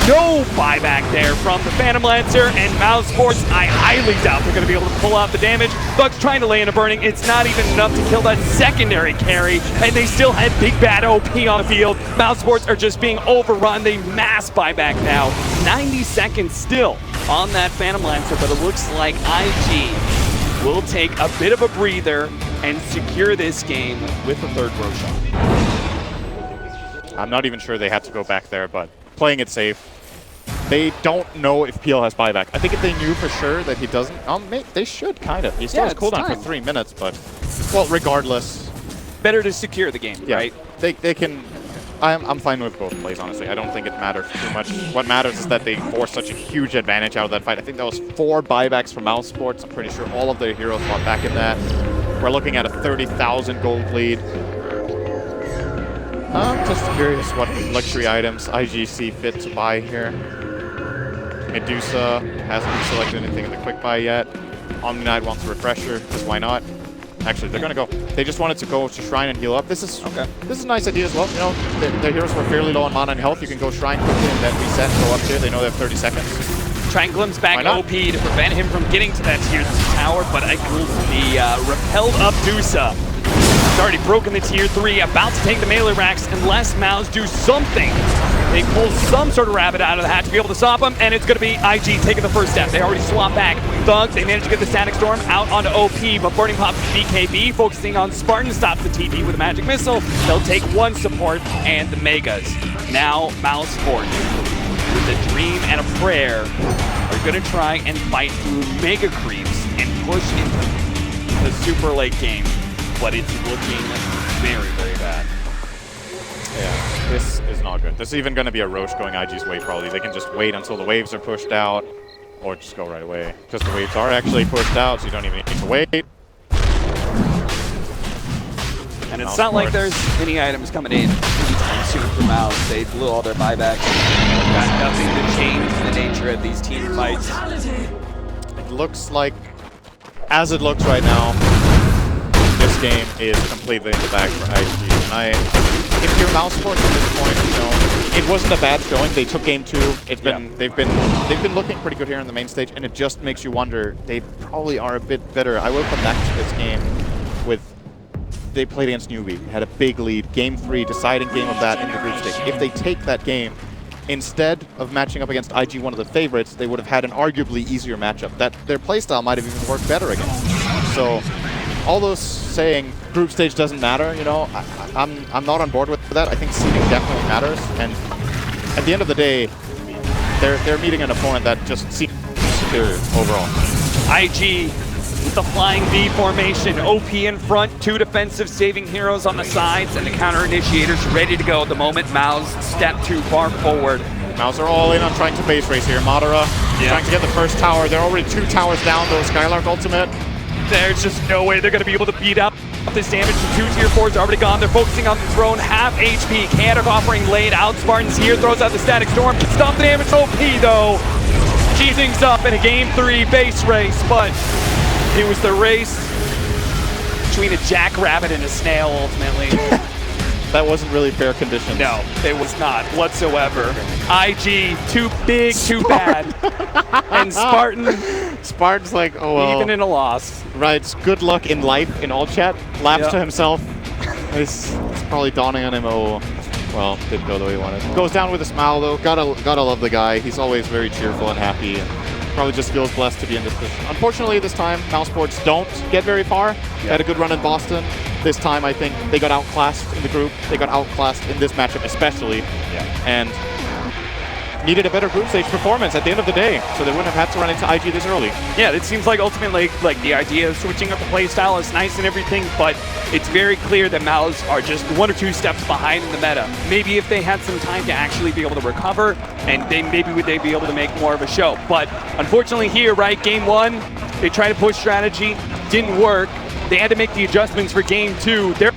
No buyback there from the Phantom Lancer, and MOUSESPORTS, I highly doubt they're going to be able to pull out the damage. Thug's trying to lay in a burning. It's not even enough to kill that secondary carry, and they still had big bad OP on the field. MOUSESPORTS are just being overrun. They mass buyback now. 90 seconds still on that Phantom Lancer, but it looks like IG will take a bit of a breather and secure this game with the 3rd Roshan. I'm not even sure they had to go back there, but playing it safe. They don't know if PL has buyback. I think if they knew for sure that he doesn't, they should kind of. He still has cooldown for 3 minutes, but, well, regardless. Better to secure the game, right? They can. I'm fine with both plays, honestly. I don't think it matters too much. What matters is that they forced such a huge advantage out of that fight. I think that was 4 buybacks from MOUSESPORTS. I'm pretty sure all of their heroes fought back in that. We're looking at a 30,000 gold lead. I'm just curious what luxury items IG see fit to buy here. Medusa hasn't selected anything in the quick buy yet. Omni Knight wants a refresher, because why not? Actually, they're gonna go. They just wanted to go to Shrine and heal up. This is a nice idea as well. You know, their heroes were fairly low on mana and health. You can go Shrine quickly and then reset and go up here. They know they have 30 seconds. Try and glimpse back OP to prevent him from getting to that tier 3 tower, but the repelled up Dusa has already broken the tier 3, about to take the melee racks unless Mouse do something. They pull some sort of rabbit out of the hat to be able to stop him, and it's going to be IG taking the first step. They already swap back. Thugs, they managed to get the Static Storm out onto OP, but Burning Pop BKB, focusing on Spartan, stops the TP with a Magic Missile. They'll take one support and the Megas. Now, MOUSESPORTS, with a dream and a prayer, are going to try and fight through Mega Creeps and push into the super late game, but it's looking very, very bad. Yeah, this is not good. There's even going to be a Roche going IG's way probably. They can just wait until the waves are pushed out, or just go right away. Because the waves are actually pushed out, so you don't even need to wait. And it's not like there's any items coming in anytime soon for Mouse. They blew all their buybacks. Got nothing to change the nature of these team fights. It looks like, as it looks right now, this game is completely in the bag for IG. And if you're MOUSESPORTS at this point, you know, it wasn't a bad showing. They took game 2. It's been they've been looking pretty good here on the main stage, and it just makes you wonder. They probably are a bit better. I will come back to this game with. They played against Newbie, had a big lead, game 3, deciding game of that in the group stage. If they take that game, instead of matching up against IG, one of the favorites, they would have had an arguably easier matchup that their playstyle might have even worked better against. So, all those saying group stage doesn't matter, you know, I'm not on board with that. I think seeding definitely matters, and at the end of the day, they're meeting an opponent that just seems superior overall. IG with the flying V formation, OP in front, 2 defensive saving heroes on the sides, and the counter initiators ready to go at the moment. Mouse step too far forward. Mouse are all in on trying to base race here. Madara trying to get the first tower. They're already 2 towers down, though. Skylark ultimate. There's just no way they're going to be able to beat up this damage. The 2 tier 4s are already gone. They're focusing on the throne. Half HP. Chaotic offering laid out. Spartans here, throws out the Static Storm. Stop the damage. OP, though. Key things up in a game 3 base race, but it was the race between a jackrabbit and a snail, ultimately. That wasn't really fair conditions. No, it was not whatsoever. IG, too big, too bad. And Spartan's like, oh well. Even in a loss. Right, good luck in life in all chat. Laughs to himself. It's probably dawning on him, oh, well, didn't go the way he wanted. Goes down with a smile though. Gotta love the guy. He's always very cheerful and happy. And probably just feels blessed to be in this position. Unfortunately, this time, MOUSESPORTS don't get very far. They had a good run in Boston. This time, I think they got outclassed in the group. They got outclassed in this matchup especially. And needed a better group stage performance at the end of the day, so they wouldn't have had to run into IG this early. Yeah, it seems like ultimately, like the idea of switching up the playstyle is nice and everything, but it's very clear that Mouse are just 1 or 2 steps behind in the meta. Maybe if they had some time to actually be able to recover, and maybe would they be able to make more of a show. But unfortunately here, right, game 1, they tried to push strategy, didn't work. They had to make the adjustments for game 2. They're